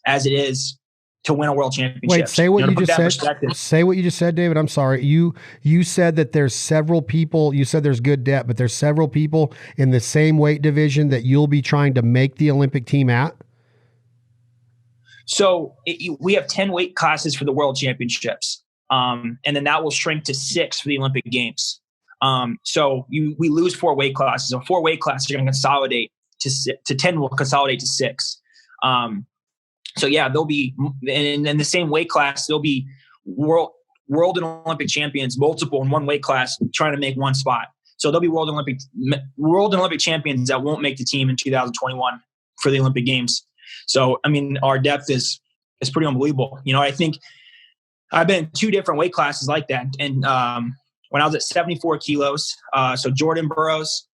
as it is to win a world championship. Wait, say what you just said. Say what you just said, David. I'm sorry. You said that there's several people, you said there's good depth, but there's several people in the same weight division that you'll be trying to make the Olympic team at? So we have 10 weight classes for the world championships. And then that will shrink to 6 for the Olympic games. So we lose 4 weight classes. So 4 weight classes are going to consolidate to 10 will consolidate to 6. So yeah, they'll be in the same weight class. There'll be world and Olympic champions, multiple in one weight class, trying to make one spot. So there'll be world and Olympic champions that won't make the team in 2021 for the Olympic Games. So I mean, our depth is pretty unbelievable. I think I've been in 2 different weight classes like that, and when I was at 74 kilos, so Jordan Burroughs,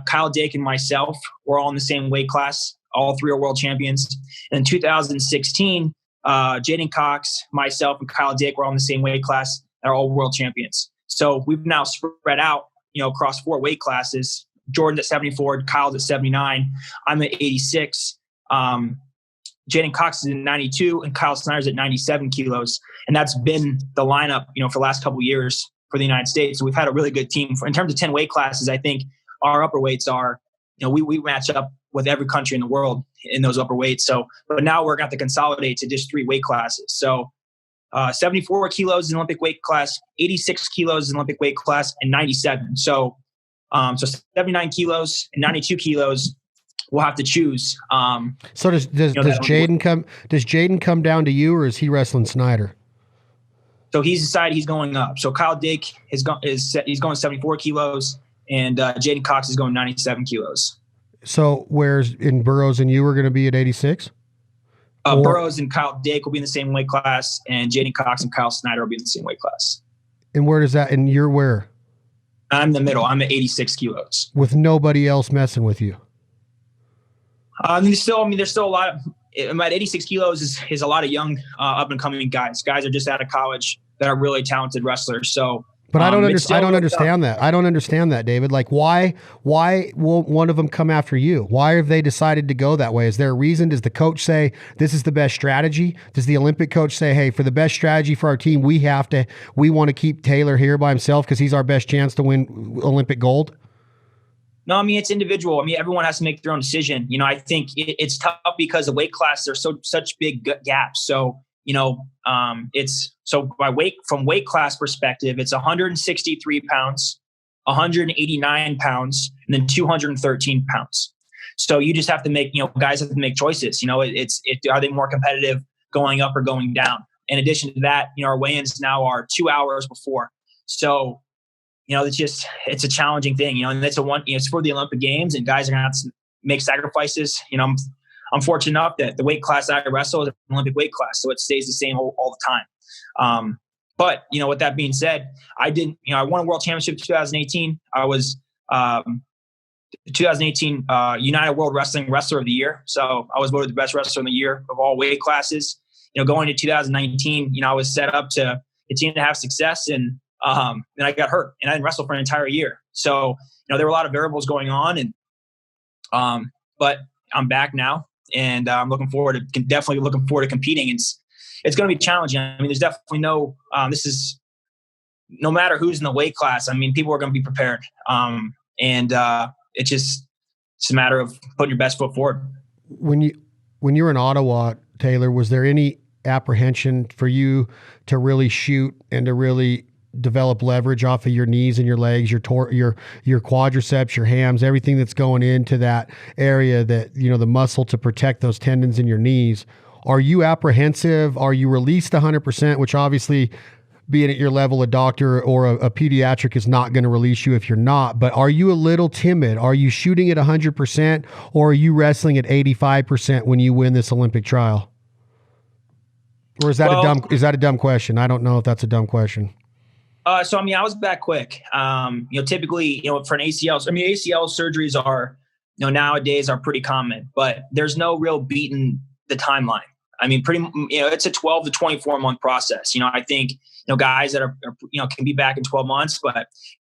Kyle Dake, and myself were all in the same weight class. All 3 are world champions. And in 2016, Jaden Cox, myself, and Kyle Dake were all in the same weight class. They're all world champions. So we've now spread out, across 4 weight classes. Jordan's at 74, Kyle's at 79. I'm at 86. Jaden Cox is at 92, and Kyle Snyder's at 97 kilos. And that's been the lineup, for the last couple of years for the United States. So we've had a really good team. In terms of 10 weight classes, I think our upper weights are, we match up with every country in the world in those upper weights. So, but now we're going to consolidate to just 3 weight classes. So 74 kilos is an Olympic weight class, 86 kilos is an Olympic weight class, and 97. So 79 kilos and 92 kilos, we'll have to choose. So does Jaden come down to you, or is he wrestling Snyder? So he's decided he's going up. So Kyle Dake he's going 74 kilos, and Jaden Cox is going 97 kilos. So where's in Burroughs and you are going to be at 86? Burroughs and Kyle Dake will be in the same weight class, and Jaden Cox and Kyle Snyder will be in the same weight class. And where does that? And you're where? I'm in the middle. I'm at 86 kilos. With nobody else messing with you. There's still a lot of. At 86 kilos is a lot of young up and coming guys. Guys are just out of college that are really talented wrestlers. So. But I don't understand that. I don't understand that, David. Like, why will one of them come after you? Why have they decided to go that way? Is there a reason? Does the coach say this is the best strategy? Does the Olympic coach say, hey, for the best strategy for our team, we want to keep Taylor here by himself because he's our best chance to win Olympic gold? No, I mean, it's individual. I mean, everyone has to make their own decision. I think it's tough because the weight classes are such big gaps. So, from weight class perspective, it's 163 pounds, 189 pounds, and then 213 pounds. So you just have to make, guys have to make choices. Are they more competitive going up or going down? In addition to that, our weigh-ins now are 2 hours before. So, it's a challenging thing, and it's for the Olympic Games, and guys are going to have to make sacrifices. I'm fortunate enough that the weight class I wrestle is an Olympic weight class, so it stays the same all the time. But with that being said, I won a world championship in 2018. I was 2018 United World Wrestling Wrestler of the Year. So I was voted the best wrestler of the year of all weight classes. Going to 2019, I was set up to continue to have success, and I got hurt and I didn't wrestle for an entire year. So, there were a lot of variables going on, and but I'm back now, and I'm definitely looking forward to competing. It's going to be challenging. I mean, there's definitely no matter who's in the weight class. I mean, people are going to be prepared. It's a matter of putting your best foot forward. When you were in Ottawa, Taylor, was there any apprehension for you to really shoot and to really develop leverage off of your knees and your legs, your quadriceps, your hams, everything that's going into that area, that, the muscle to protect those tendons in your knees? Are you apprehensive? Are you released 100%, which obviously being at your level, a doctor or a pediatric is not going to release you if you're not, but are you a little timid? Are you shooting at 100%, or are you wrestling at 85% when you win this Olympic trial? Or is that a dumb question? I don't know if that's a dumb question. I was back quick. Typically, for an ACL, ACL surgeries are, nowadays are pretty common, but there's no real beating the timeline. I mean, it's a 12 to 24 month process. I think, guys that are can be back in 12 months, but,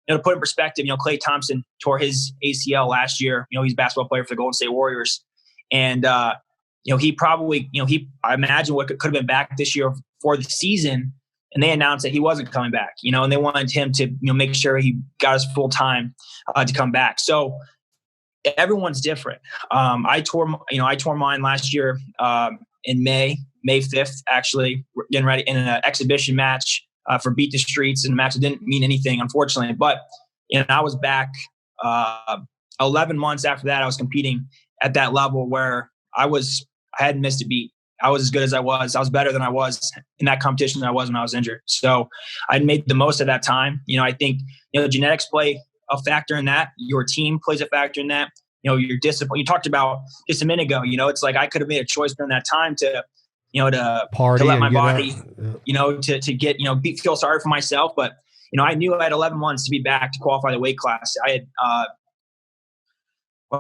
to put in perspective, Klay Thompson tore his ACL last year. He's a basketball player for the Golden State Warriors. And, he probably, I imagine what could have been back this year for the season. And they announced that he wasn't coming back, and they wanted him to, make sure he got his full time to come back. So everyone's different. I tore mine last year in May 5th, actually, getting ready in an exhibition match for Beat the Streets, and a match that didn't mean anything, unfortunately. But And I was back 11 months after that. I was competing at that level where I hadn't missed a beat. I was as good as I was. I was better than I was in that competition than I was when I was injured. So I made the most of that time. I think, genetics play a factor in that. Your team plays a factor in that. Your discipline. You talked about just a minute ago, it's like I could have made a choice during that time to party, to let my body, to get, feel sorry for myself. But, I knew I had 11 months to be back to qualify the weight class. I had,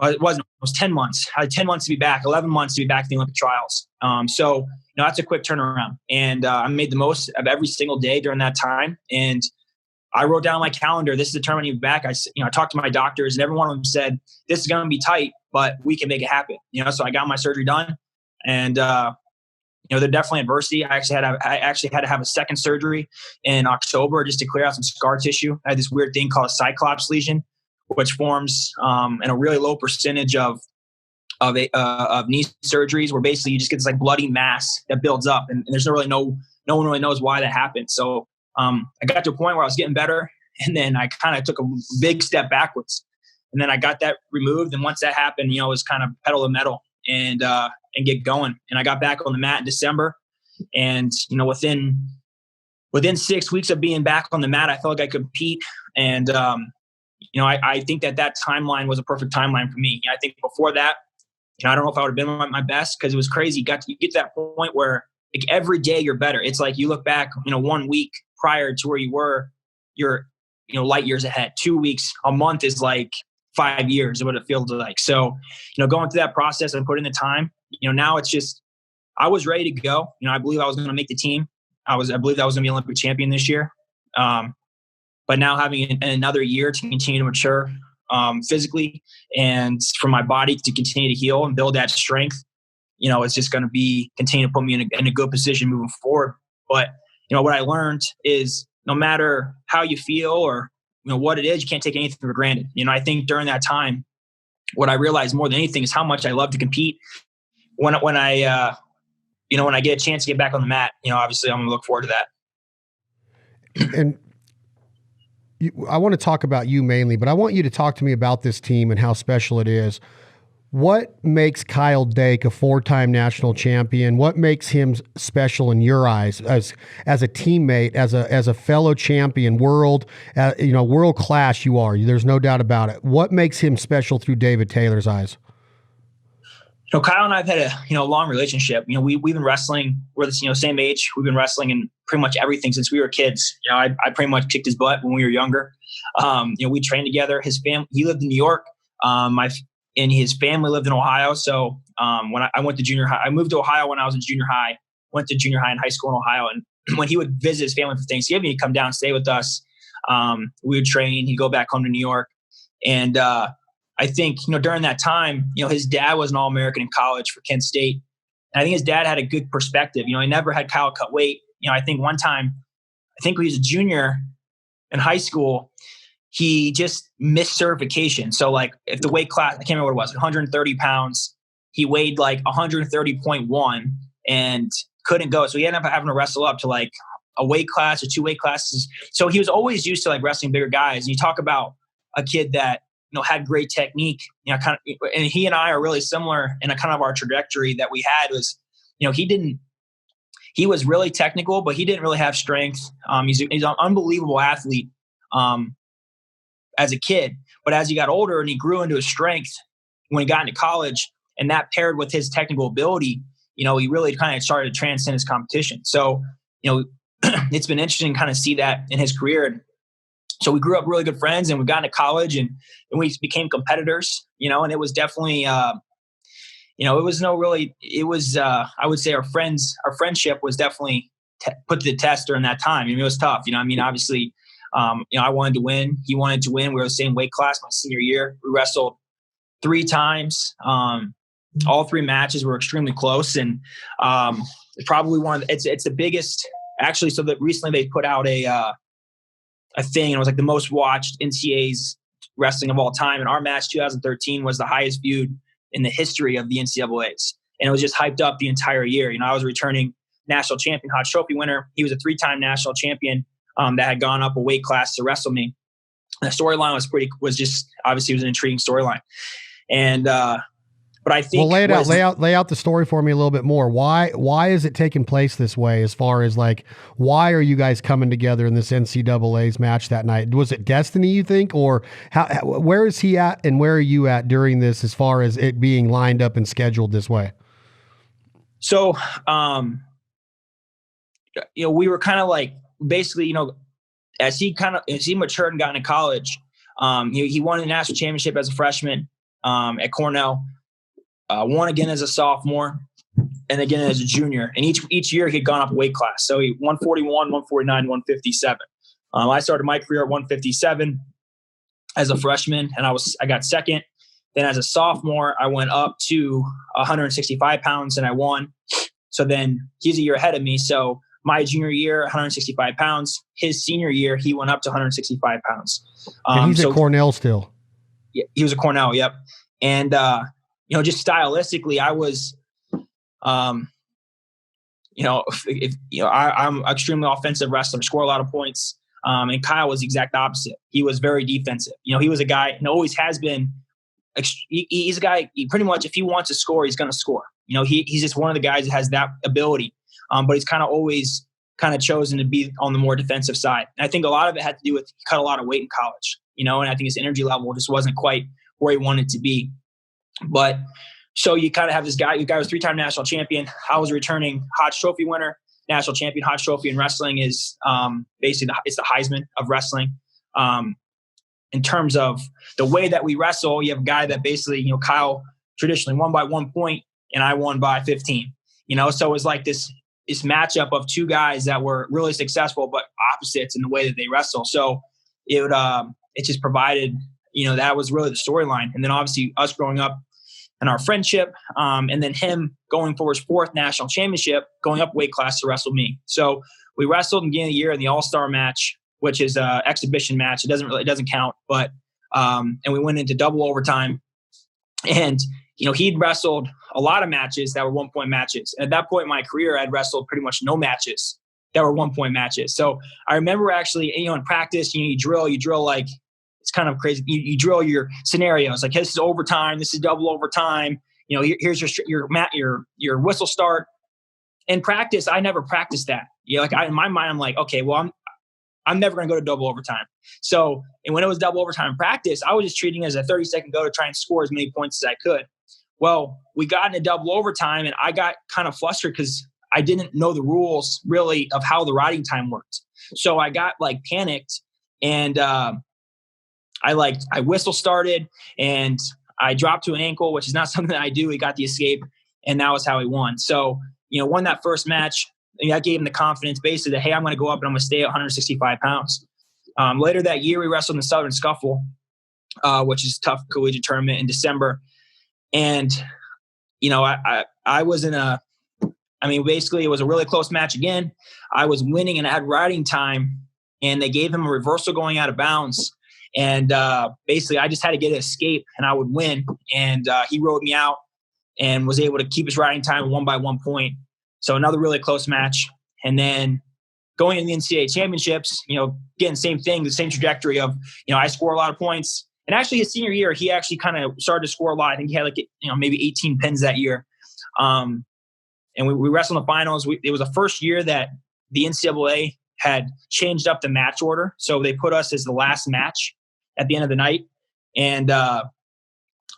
it was 10 months. I had 10 months to be back, 11 months to be back to the Olympic trials. So, that's a quick turnaround. And I made the most of every single day during that time. And I wrote down on my calendar, this is the term I need to be back. I talked to my doctors, and every one of them said, this is going to be tight, but we can make it happen. So I got my surgery done. And, they're definitely adversity. I actually had to have a second surgery in October just to clear out some scar tissue. I had this weird thing called a cyclops lesion, which forms in a really low percentage of knee surgeries, where basically you just get this like bloody mass that builds up, and there's no one really knows why that happened. So I got to a point where I was getting better, and then I kind of took a big step backwards, and then I got that removed. And once that happened, it was kind of pedal to metal and get going. And I got back on the mat in December, and within 6 weeks of being back on the mat, I felt like I could compete. And I think that timeline was a perfect timeline for me. I think before that, I don't know if I would have been my best, because it was crazy. You get to that point where like every day you're better. It's like you look back, 1 week prior to where you were, you're light years ahead. 2 weeks, a month is like 5 years of what it feels like. So, going through that process and putting the time, now it's just, I was ready to go. I believe I was going to make the team. I believe I was going to be Olympic champion this year. But now having another year to continue to mature physically, and for my body to continue to heal and build that strength, it's just going to continue to put me in a good position moving forward. But, what I learned is no matter how you feel or, what it is, you can't take anything for granted. I think during that time, what I realized more than anything is how much I love to compete. When I get a chance to get back on the mat, obviously I'm going to look forward to that. And I want to talk about you mainly, but I want you to talk to me about this team and how special it is. What makes Kyle Dake a 4-time national champion? What makes him special in your eyes as a teammate, as a fellow champion, world class you are? There's no doubt about it. What makes him special through David Taylor's eyes? Kyle and I have had a long relationship. We've been wrestling. We're the same age. We've been wrestling in pretty much everything since we were kids. I pretty much kicked his butt when we were younger. We trained together. His family, he lived in New York. And his family lived in Ohio. So when I went to junior high, I moved to Ohio when I was in junior high. Went to junior high and high school in Ohio. And when he would visit his family for Thanksgiving, he'd come down, stay with us. We would train. He'd go back home to New York. And I think, during that time, his dad was an All-American in college for Kent State. And I think his dad had a good perspective. He never had Kyle cut weight. I think one time, when he was a junior in high school, he just missed certification. So like if the weight class, I can't remember what it was, 130 pounds, he weighed like 130.1 and couldn't go. So he ended up having to wrestle up to like a weight class or 2 weight classes. So he was always used to like wrestling bigger guys. And you talk about a kid that, had great technique, and he and I are really similar in a kind of our trajectory that we had was, he was really technical, but he didn't really have strength. He's an unbelievable athlete as a kid, but as he got older and he grew into his strength when he got into college, and that paired with his technical ability, he really kind of started to transcend his competition. So, it's been interesting to kind of see that in his career. So we grew up really good friends, and we got into college and we became competitors, and it was definitely, I would say our friendship was definitely put to the test during that time. It was tough. Obviously, I wanted to win. He wanted to win. We were the same weight class my senior year. We wrestled 3 times. All 3 matches were extremely close, and probably it's the biggest actually. So that recently they put out a thing, and it was like the most watched NCAA's wrestling of all time. And our match 2013 was the highest viewed in the history of the NCAAs. And it was just hyped up the entire year. I was a returning national champion, Hodge Trophy winner. He was a 3-time national champion that had gone up a weight class to wrestle me. The storyline was just, obviously it was an intriguing storyline. And, but I think, well, lay out the story for me a little bit more. Why is it taking place this way? As far as like, why are you guys coming together in this NCAA's match that night? Was it destiny, you think, or where is he at and where are you at during this, as far as it being lined up and scheduled this way? So, we were kind of like, basically, as he matured and got into college, he won the national championship as a freshman at Cornell. Won again as a sophomore, and again as a junior. And each year he had gone up a weight class. So he 141, 149, 157. I started my career at 157 as a freshman, and I got second. Then as a sophomore, I went up to 165 pounds and I won. So then he's a year ahead of me. So my junior year, 165 pounds. His senior year, he went up to 165 pounds. And he's at Cornell still. Yeah, he was at Cornell. Yep. And, just stylistically, I was, I'm extremely offensive wrestler, score a lot of points. And Kyle was the exact opposite. He was very defensive. He was a guy, and always has been. He's a guy, pretty much, if he wants to score, he's going to score. He's just one of the guys that has that ability. But he's kind of always chosen to be on the more defensive side. And I think a lot of it had to do with he cut a lot of weight in college, and I think his energy level just wasn't quite where he wanted to be. But so you kind of have this guy. The guy was 3-time national champion. I was a returning Hodge Trophy winner, national champion. Hodge Trophy in wrestling is basically it's the Heisman of wrestling. In terms of the way that we wrestle, you have a guy that basically, Kyle traditionally won by 1 point, and I won by 15. So it was like this matchup of two guys that were really successful but opposites in the way that they wrestle. So it just provided, that was really the storyline. And then obviously us growing up and our friendship, and then him going for his 4th national championship, going up weight class to wrestle me. So we wrestled in the beginning of the year in the All-Star match, which is an exhibition match. It doesn't count, but and we went into double overtime. And he'd wrestled a lot of matches that were 1-point matches. And at that point in my career, I'd wrestled pretty much no matches that were 1-point matches. So I remember actually, in practice, you drill like, it's kind of crazy. You drill your scenarios like, hey, this is overtime. This is double overtime. Here's your whistle start. In practice, I never practiced that. In my mind, I'm like, okay, well, I'm never going to go to double overtime. So, and when it was double overtime practice, I was just treating it as a 30-second go to try and score as many points as I could. Well, we got into double overtime, and I got kind of flustered because I didn't know the rules really of how the riding time worked. So I got panicked, and I whistle started, and I dropped to an ankle, which is not something that I do. He got the escape, and that was how he won. So, won that first match. And that gave him the confidence basically that, hey, I'm going to go up and I'm going to stay at 165 pounds. Later that year, we wrestled in the Southern Scuffle, which is a tough collegiate tournament in December. And, I was basically it was a really close match again. I was winning and I had riding time, and they gave him a reversal going out of bounds. And basically I just had to get an escape and I would win. And he rode me out and was able to keep his riding time and won by 1 point. So another really close match. And then going into the NCAA championships, again, same thing, the same trajectory of, I score a lot of points. And actually his senior year, he actually kind of started to score a lot. I think he had maybe 18 pins that year. And we wrestled in the finals. It was the first year that the NCAA had changed up the match order. So they put us as the last match at the end of the night. And I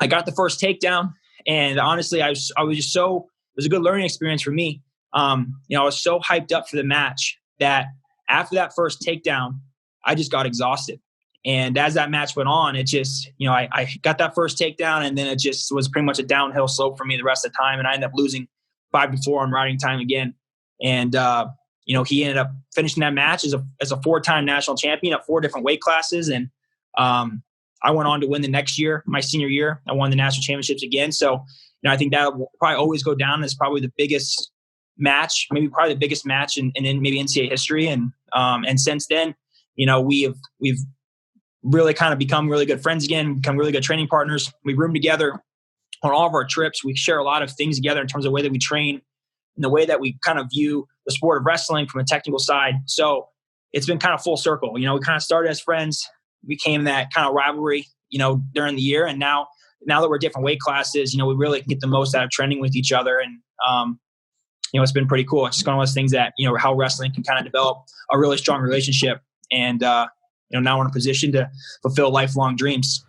got the first takedown. And honestly, I was just it was a good learning experience for me. I was so hyped up for the match that after that first takedown, I just got exhausted. And as that match went on, it just, I got that first takedown, and then it just was pretty much a downhill slope for me the rest of the time. And I ended up losing 5-4 on riding time again. And, he ended up finishing that match as a 4-time national champion at 4 different weight classes. And I went on to win the next year, my senior year. I won the national championships again. So, I think that will probably always go down as probably the biggest match, maybe probably the biggest match in maybe NCAA history. And since then, we've really kind of become really good friends again, become really good training partners. We room together on all of our trips. We share a lot of things together in terms of the way that we train and the way that we kind of view the sport of wrestling from a technical side. So it's been kind of full circle. We kind of started as friends, became that kind of rivalry, during the year. And now that we're different weight classes, we really get the most out of training with each other. And, it's been pretty cool. It's just one of those things that, how wrestling can kind of develop a really strong relationship. And, now we're in a position to fulfill lifelong dreams.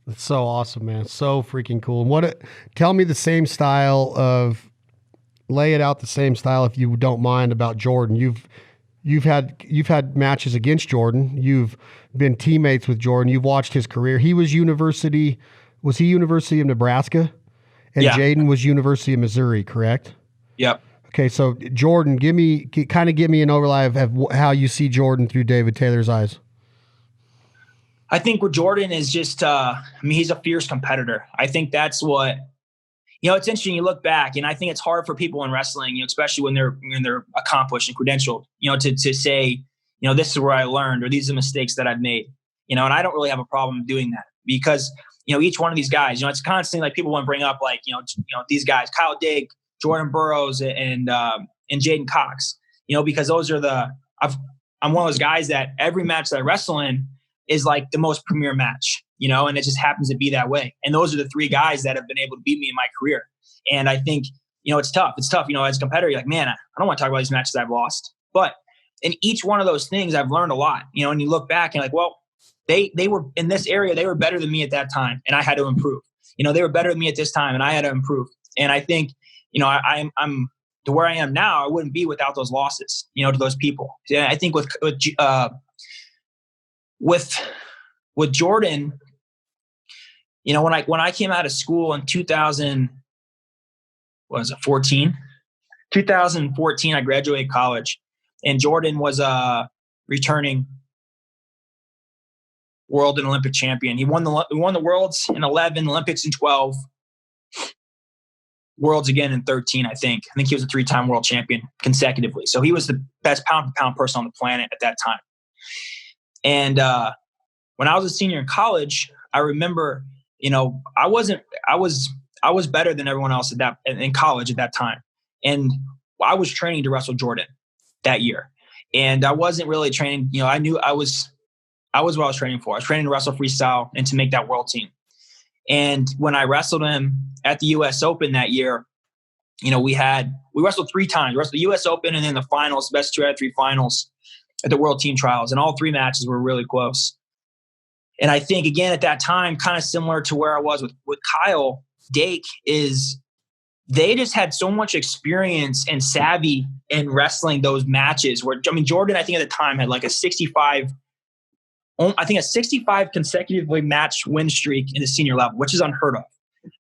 That's so awesome, man. So freaking cool. And tell me the same style lay it out the same style, if you don't mind, about Jordan. You've had matches against Jordan. You've been teammates with Jordan. You've watched his career. Was he University of Nebraska? And Yeah. Jaden was University of Missouri, correct? Yep. Okay, so Jordan, give me an overlay of how you see Jordan through David Taylor's eyes. I think with Jordan is just, he's a fierce competitor. I think that's what, it's interesting. You look back, and I think it's hard for people in wrestling, especially when they're accomplished and credentialed, to say, this is where I learned, or these are the mistakes that I've made, and I don't really have a problem doing that, because, each one of these guys, it's constantly like people want to bring up, like, these guys, Kyle Dake, Jordan Burroughs, and Jaden Cox, because those are I'm one of those guys that every match that I wrestle in is like the most premier match, and it just happens to be that way. And those are the three guys that have been able to beat me in my career. And I think, it's tough. It's tough, as a competitor, you're like, man, I don't want to talk about these matches I've lost. But in each one of those things, I've learned a lot, and you look back and like, well, they were in this area, they were better than me at that time, and I had to improve. They were better than me at this time, and I had to improve. And I think, I'm to where I am now, I wouldn't be without those losses, to those people. Yeah, I think with Jordan, when I came out of school in 2014, I graduated college, and Jordan was a returning world and Olympic champion. He won the worlds in 11, Olympics in 12, worlds again in 13. I think he was a 3-time world champion consecutively. So he was the best pound for pound person on the planet at that time. And when I was a senior in college, I remember, I was better than everyone else in college at that time. And I was training to wrestle Jordan that year. And I wasn't really training, I knew I was what I was training for. I was training to wrestle freestyle and to make that world team. And when I wrestled him at the US Open that year, we wrestled 3 times. We wrestled the US Open and then the finals, best 2 out of 3 finals at the World Team Trials. And all 3 matches were really close. And I think, again, at that time, kind of similar to where I was with Kyle Dake, is they just had so much experience and savvy in wrestling those matches where, Jordan, I think at the time had like a 65 consecutively match win streak in the senior level, which is unheard of.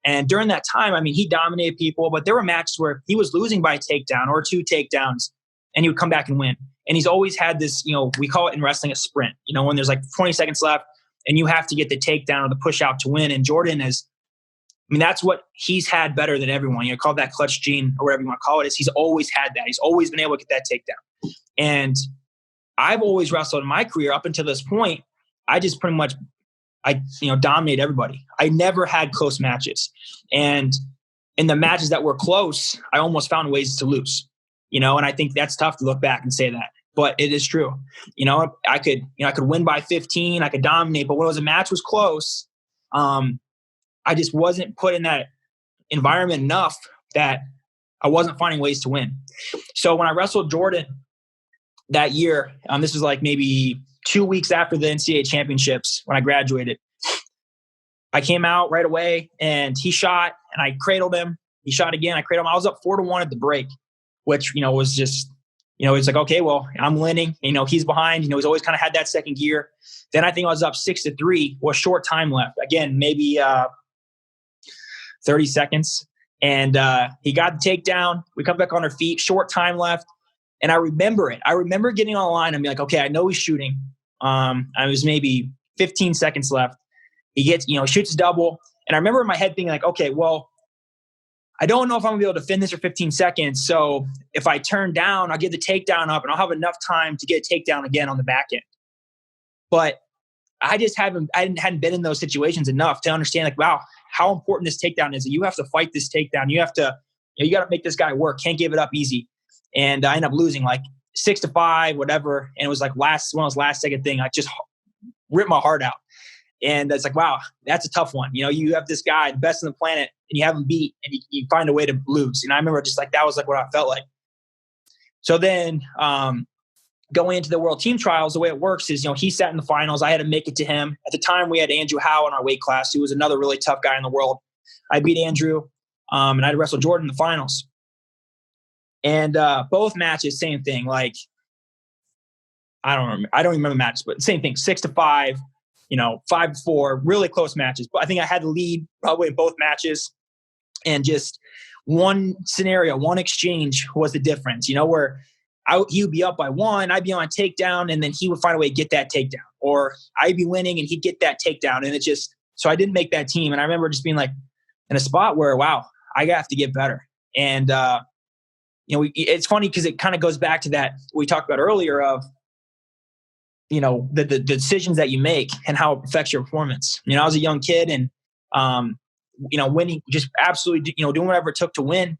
And during that time, he dominated people, but there were matches where he was losing by a takedown or 2 takedowns, and he would come back and win. And he's always had this, we call it in wrestling a sprint, when there's like 20 seconds left and you have to get the takedown or the push out to win. And Jordan that's what he's had better than everyone. Call that clutch gene or whatever you want to call it. He's always had that. He's always been able to get that takedown. And I've always wrestled in my career up until this point. I just pretty much, dominate everybody. I never had close matches. And in the matches that were close, I almost found ways to lose, and I think that's tough to look back and say that, but it is true. I could win by 15, I could dominate, but when a match was close, I just wasn't put in that environment enough that I wasn't finding ways to win. So when I wrestled Jordan that year, this was like maybe 2 weeks after the NCAA championships when I graduated, I came out right away and he shot and I cradled him. He shot again. I cradled him. I was up 4-1 at the break, which, was just, it's like, okay, well, I'm winning. He's behind. He's always kind of had that second gear. Then I think I was up 6-3 with short time left. Again, maybe 30 seconds. And he got the takedown. We come back on our feet, short time left. And I remember it. I remember getting on the line and being like, okay, I know he's shooting. I was maybe 15 seconds left. He gets, shoots double. And I remember in my head thinking like, okay, well, I don't know if I'm gonna be able to defend this for 15 seconds. So if I turn down, I'll get the takedown up and I'll have enough time to get a takedown again on the back end. But I just hadn't been in those situations enough to understand like, wow, how important this takedown is. You have to fight this takedown. You have to, you got to make this guy work. Can't give it up easy. And I ended up losing like 6-5, whatever. And it was like one of those last second thing. I just ripped my heart out. And it's like, wow, that's a tough one. You have this guy, the best on the planet, and you have him beat, and you find a way to lose. And I remember just like, that was like what I felt like. So then going into the world team trials, the way it works is, he sat in the finals. I had to make it to him. At the time, we had Andrew Howe in our weight class, who was another really tough guy in the world. I beat Andrew, and I had to wrestle Jordan in the finals. And both matches, same thing. Like, I don't remember matches, but same thing, 6-5, 5-4, really close matches. But I think I had the lead probably in both matches. And just one scenario, one exchange was the difference, where he would be up by 1, I'd be on a takedown, and then he would find a way to get that takedown. Or I'd be winning and he'd get that takedown. And so I didn't make that team. And I remember just being like in a spot where, wow, I have to get better. And, it's funny because it kind of goes back to that we talked about earlier of, the decisions that you make and how it affects your performance. I was a young kid and, winning, just absolutely, doing whatever it took to win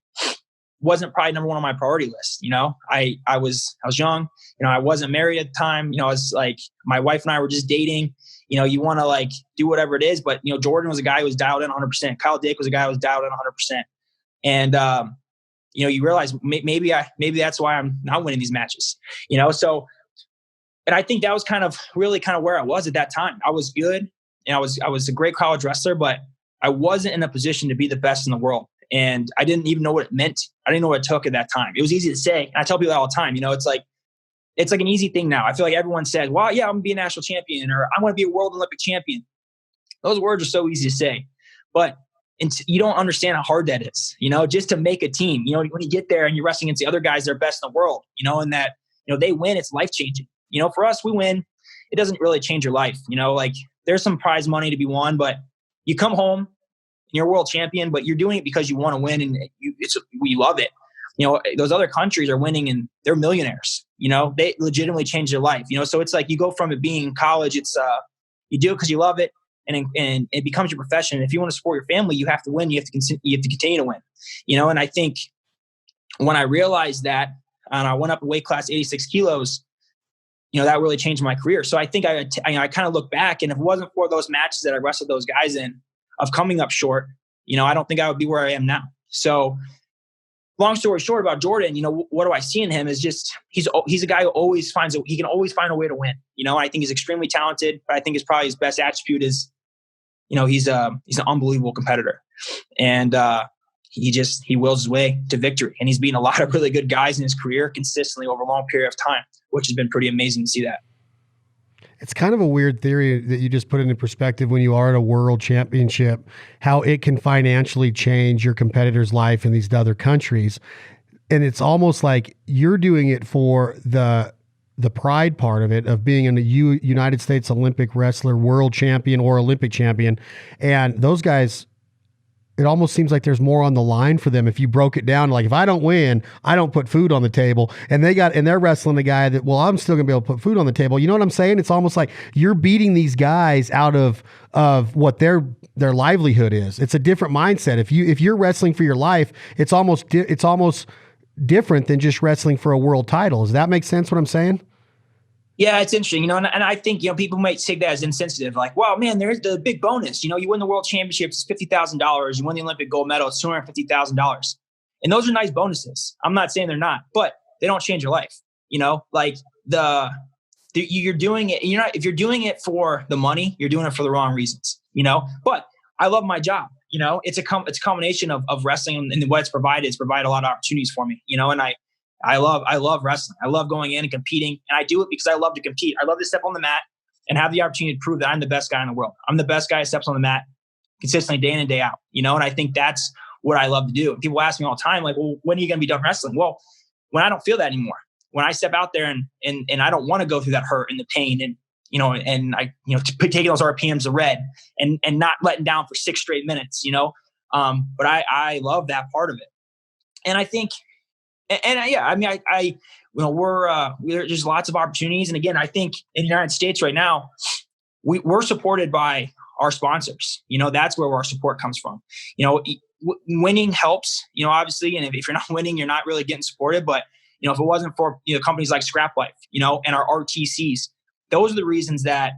wasn't probably number one on my priority list. I was young, I wasn't married at the time. I was like, my wife and I were just dating. You want to like do whatever it is, but Jordan was a guy who was dialed in 100%. Kyle Dick was a guy who was dialed in 100%. And, you realize maybe that's why I'm not winning these matches, so, and I think that was kind of where I was at that time. I was good and I was a great college wrestler, but I wasn't in a position to be the best in the world. And I didn't even know what it meant. I didn't know what it took at that time. It was easy to say. And I tell people that all the time, it's like an easy thing now. I feel like everyone says, well, yeah, I'm going to be a national champion, or I want to be a world Olympic champion. Those words are so easy to say, but you don't understand how hard that is, just to make a team, when you get there and you're wrestling against the other guys that are best in the world, and that, they win, it's life-changing. For us, we win. It doesn't really change your life. Like there's some prize money to be won, but you come home and you're a world champion, but you're doing it because you want to win and we love it. Those other countries are winning and they're millionaires, they legitimately change their life, so it's like you go from it being college, it's you do it because you love it and it becomes your profession. And if you want to support your family, you have to win. You have to continue to win, and I think when I realized that and I went up a weight class, 86 kilos, that really changed my career. So I think I kind of look back, and if it wasn't for those matches that I wrestled those guys in of coming up short, I don't think I would be where I am now. So long story short about Jordan, what do I see in him is just, he's a guy who he can always find a way to win. I think he's extremely talented, but I think his best attribute is, he's an unbelievable competitor. And, he wills his way to victory, and he's beaten a lot of really good guys in his career consistently over a long period of time, which has been pretty amazing to see that. It's kind of a weird theory that you just put into perspective when you are at a world championship, how it can financially change your competitor's life in these other countries. And it's almost like you're doing it for the pride part of it, of being a United States Olympic wrestler, world champion or Olympic champion. And those guys, it almost seems like there's more on the line for them. If you broke it down, like if I don't win, I don't put food on the table, and they're wrestling a guy that, well, I'm still gonna be able to put food on the table. You know what I'm saying? It's almost like you're beating these guys out of what their livelihood is. It's a different mindset. If you're wrestling for your life, it's almost different than just wrestling for a world title. Does that make sense what I'm saying? Yeah, it's interesting, and I think, people might take that as insensitive. Like, wow, man, there's the big bonus. You win the world championships, it's $50,000. You win the Olympic gold medal, it's $250,000. And those are nice bonuses. I'm not saying they're not, but they don't change your life. Like you're doing it. If you're doing it for the money, you're doing it for the wrong reasons, but I love my job. It's a combination of wrestling and what it's provided. It's provided a lot of opportunities for me, and I love wrestling. I love going in and competing, and I do it because I love to compete. I love to step on the mat and have the opportunity to prove that I'm the best guy in the world. I'm the best guy who steps on the mat consistently day in and day out, and I think that's what I love to do. And people ask me all the time, like, well, when are you going to be done wrestling? Well, when I don't feel that anymore, when I step out there and I don't want to go through that hurt and the pain and, taking those RPMs to red and not letting down for 6 straight minutes, but I love that part of it. And I think, there's lots of opportunities. And again, I think in the United States right now, we're supported by our sponsors. That's where our support comes from. Winning helps, obviously. And if you're not winning, you're not really getting supported. But, if it wasn't for, companies like Scrap Life, and our RTCs, those are the reasons that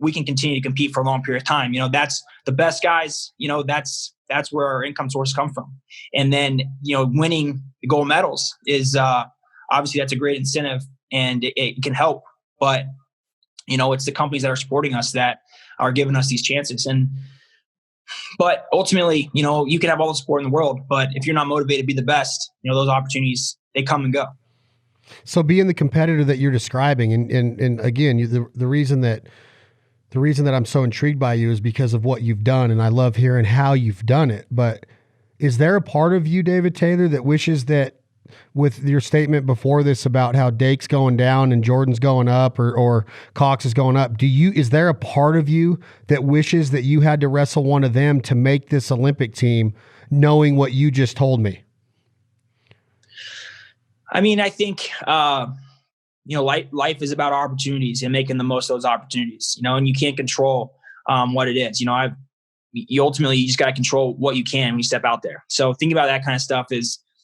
we can continue to compete for a long period of time. That's the best guys, that's where our income source come from. And then, winning the gold medals is obviously that's a great incentive and it can help. But, it's the companies that are supporting us that are giving us these chances. But ultimately, you can have all the support in the world, but if you're not motivated to be the best, those opportunities, they come and go. So being the competitor that you're describing, and again, the reason that I'm so intrigued by you is because of what you've done, and I love hearing how you've done it. But is there a part of you, David Taylor, that wishes that, with your statement before this about how Dake's going down and Jordan's going up or Cox is going up, is there a part of you that wishes that you had to wrestle one of them to make this Olympic team, knowing what you just told me? I mean, I think, life is about opportunities and making the most of those opportunities, and you can't control what it is. You ultimately, you just got to control what you can when you step out there. So thinking about that kind of stuff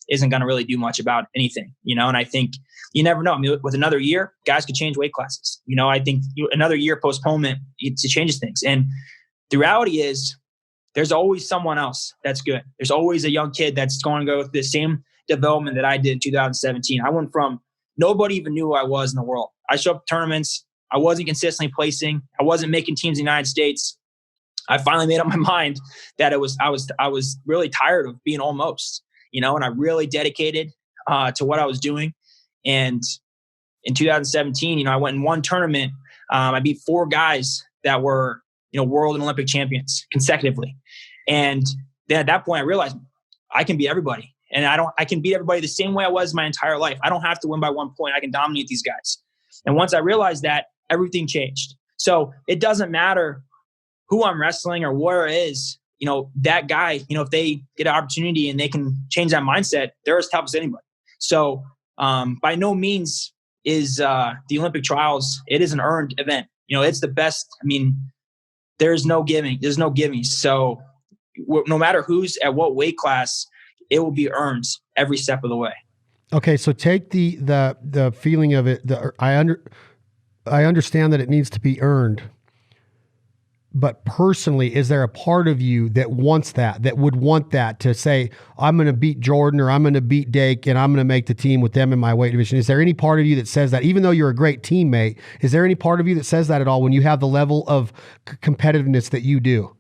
isn't going to really do much about anything, and I think you never know. I mean, with another year, guys could change weight classes. I think another year postponement, it changes things. And the reality is there's always someone else that's good. There's always a young kid that's going to go with the same development that I did in 2017. I went from nobody even knew who I was in the world. I showed up to tournaments. I wasn't consistently placing. I wasn't making teams in the United States. I finally made up my mind that I was really tired of being almost, and I really dedicated to what I was doing. And in 2017, I went in one tournament. I beat 4 guys that were, world and Olympic champions consecutively. And then at that point, I realized I can beat everybody. And I can beat everybody the same way I was my entire life. I don't have to win by 1 point. I can dominate these guys. And once I realized that, everything changed. So it doesn't matter who I'm wrestling or where it is, that guy, if they get an opportunity and they can change that mindset, they're as tough as anybody. So by no means is the Olympic trials, it is an earned event. It's the best. I mean, there's no giving. There's no giving. So no matter who's at what weight class, it will be earned every step of the way. Okay, so take the feeling of it. I understand that it needs to be earned, but personally, is there a part of you that wants that would want that to say, I'm going to beat Jordan or I'm going to beat Dake and I'm going to make the team with them in my weight division? Is there any part of you that says that, even though you're a great teammate? Is there any part of you that says that at all when you have the level of competitiveness that you do?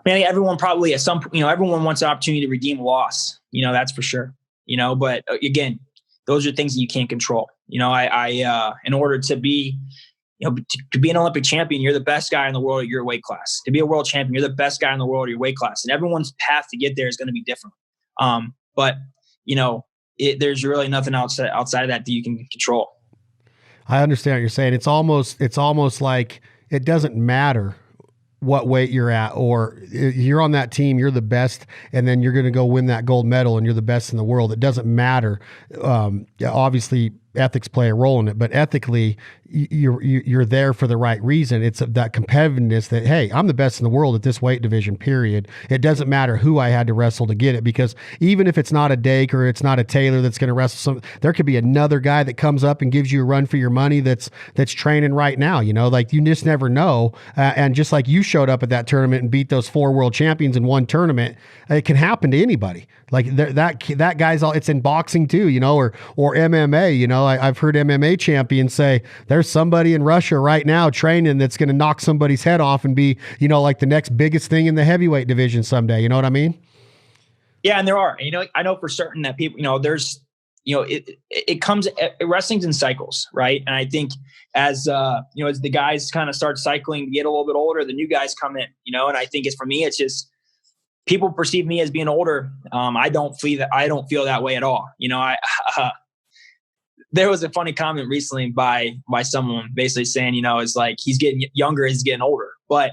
I mean, everyone probably at some, everyone wants an opportunity to redeem a loss, that's for sure, but again, those are things that you can't control. I in order to be, to be an Olympic champion, you're the best guy in the world at your weight class. To be a world champion, you're the best guy in the world at your weight class, and everyone's path to get there is going to be different. But there's really nothing outside of that you can control. I understand what you're saying. It's almost like it doesn't matter what weight you're at, or you're on that team, you're the best, and then you're going to go win that gold medal and you're the best in the world. It doesn't matter. Obviously ethics play a role in it, but ethically you're there for the right reason. It's that competitiveness that, hey, I'm the best in the world at this weight division, period. It doesn't matter who I had to wrestle to get it, because even if it's not a Dake or it's not a Taylor that's going to wrestle there could be another guy that comes up and gives you a run for your money that's training right now. Like, you just never know. And just like you showed up at that tournament and beat those 4 world champions in one tournament, it can happen to anybody. Like that guy's it's in boxing too, or MMA. I've heard MMA champions say there's somebody in Russia right now training that's going to knock somebody's head off and be, like the next biggest thing in the heavyweight division someday. You know what I mean? Yeah. And there are, I know for certain that people, there's, it comes, wrestling's in cycles, right? And I think as, as the guys kind of start cycling, get a little bit older, the new guys come in, and I think for me, it's just, people perceive me as being older. I don't feel that way at all. There was a funny comment recently by someone basically saying, it's like he's getting younger, he's getting older. But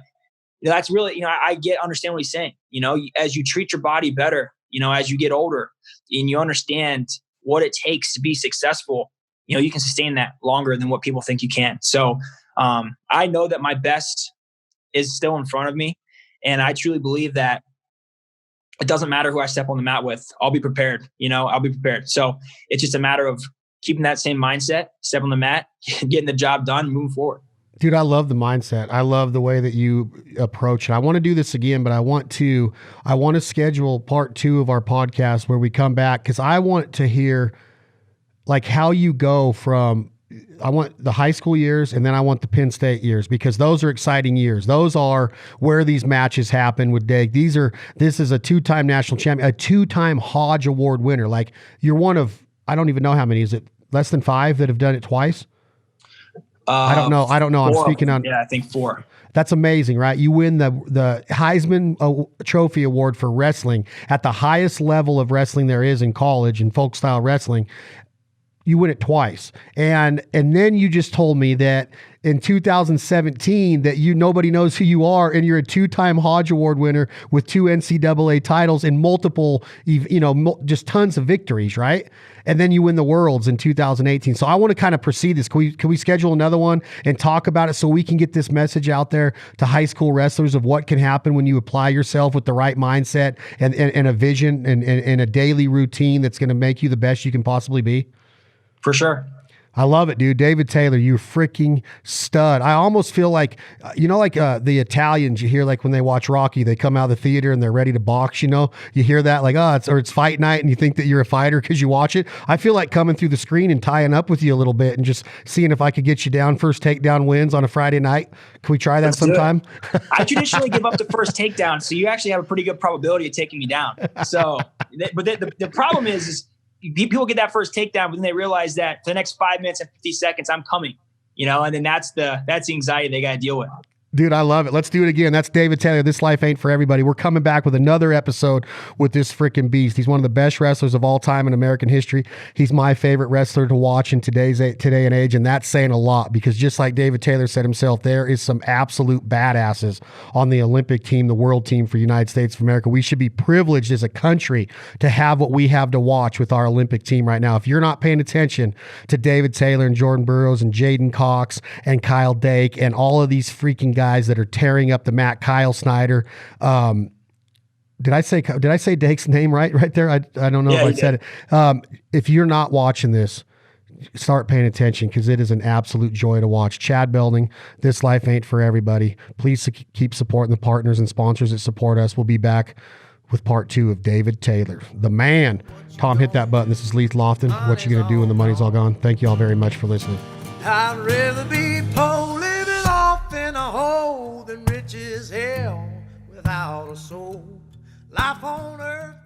that's really, I understand what he's saying. As you treat your body better, as you get older and you understand what it takes to be successful, you can sustain that longer than what people think you can. So I know that my best is still in front of me. And I truly believe that it doesn't matter who I step on the mat with. I'll be prepared. I'll be prepared. So it's just a matter of keeping that same mindset, step on the mat, getting the job done, moving forward. Dude, I love the mindset. I love the way that you approach it. I want to do this again, but I want to schedule part 2 of our podcast where we come back, because I want to hear like how you go from, I want the high school years and then I want the Penn State years, because those are exciting years. Those are where these matches happen with Dake. This is a 2-time national champion, a 2-time Hodge Award winner. Like, you're one of, I don't even know how many, is it less than 5 that have done it twice? I don't know. 4. I'm speaking on. Yeah, I think 4. That's amazing, right? You win the Heisman Trophy award for wrestling at the highest level of wrestling there is in college, in folk style wrestling. You win it twice. And then you just told me that in 2017 that nobody knows who you are, and you're a 2-time Hodge Award winner with 2 NCAA titles and multiple, just tons of victories, right? And then you win the Worlds in 2018. So I want to kind of proceed this. Can we schedule another one and talk about it so we can get this message out there to high school wrestlers of what can happen when you apply yourself with the right mindset and a vision and a daily routine that's going to make you the best you can possibly be? For sure. I love it, dude. David Taylor, you freaking stud. I almost feel like, the Italians, you hear like when they watch Rocky, they come out of the theater and they're ready to box, you hear that like, it's fight night, and you think that you're a fighter because you watch it. I feel like coming through the screen and tying up with you a little bit and just seeing if I could get you down first takedown wins on a Friday night. Can we try that sometime? I traditionally give up the first takedown, so you actually have a pretty good probability of taking me down. So, but the problem is people get that first takedown, but then they realize that for the next 5 minutes and 50 seconds, I'm coming, and then that's the anxiety they got to deal with. Dude, I love it. Let's do it again. That's David Taylor. This Life Ain't For Everybody. We're coming back with another episode with this freaking beast. He's one of the best wrestlers of all time in American history. He's my favorite wrestler to watch in today and age, and that's saying a lot, because just like David Taylor said himself, there is some absolute badasses on the Olympic team, the world team for United States of America. We should be privileged as a country to have what we have to watch with our Olympic team right now. If you're not paying attention to David Taylor and Jordan Burroughs and Jaden Cox and Kyle Dake and all of these freaking guys that are tearing up the mat, Kyle Snyder. Did I say Dake's name right there? I don't know if I said it. If you're not watching this, start paying attention, because it is an absolute joy to watch. Chad Belding, This Life Ain't For Everybody. Please keep supporting the partners and sponsors that support us. We'll be back with part 2 of David Taylor, the man. Tom, hit that button. This is Leith Lofton. What you gonna do when the money's all gone? Thank you all very much for listening. I'd rather be poor living off in a hole than rich as hell without a soul. Life on earth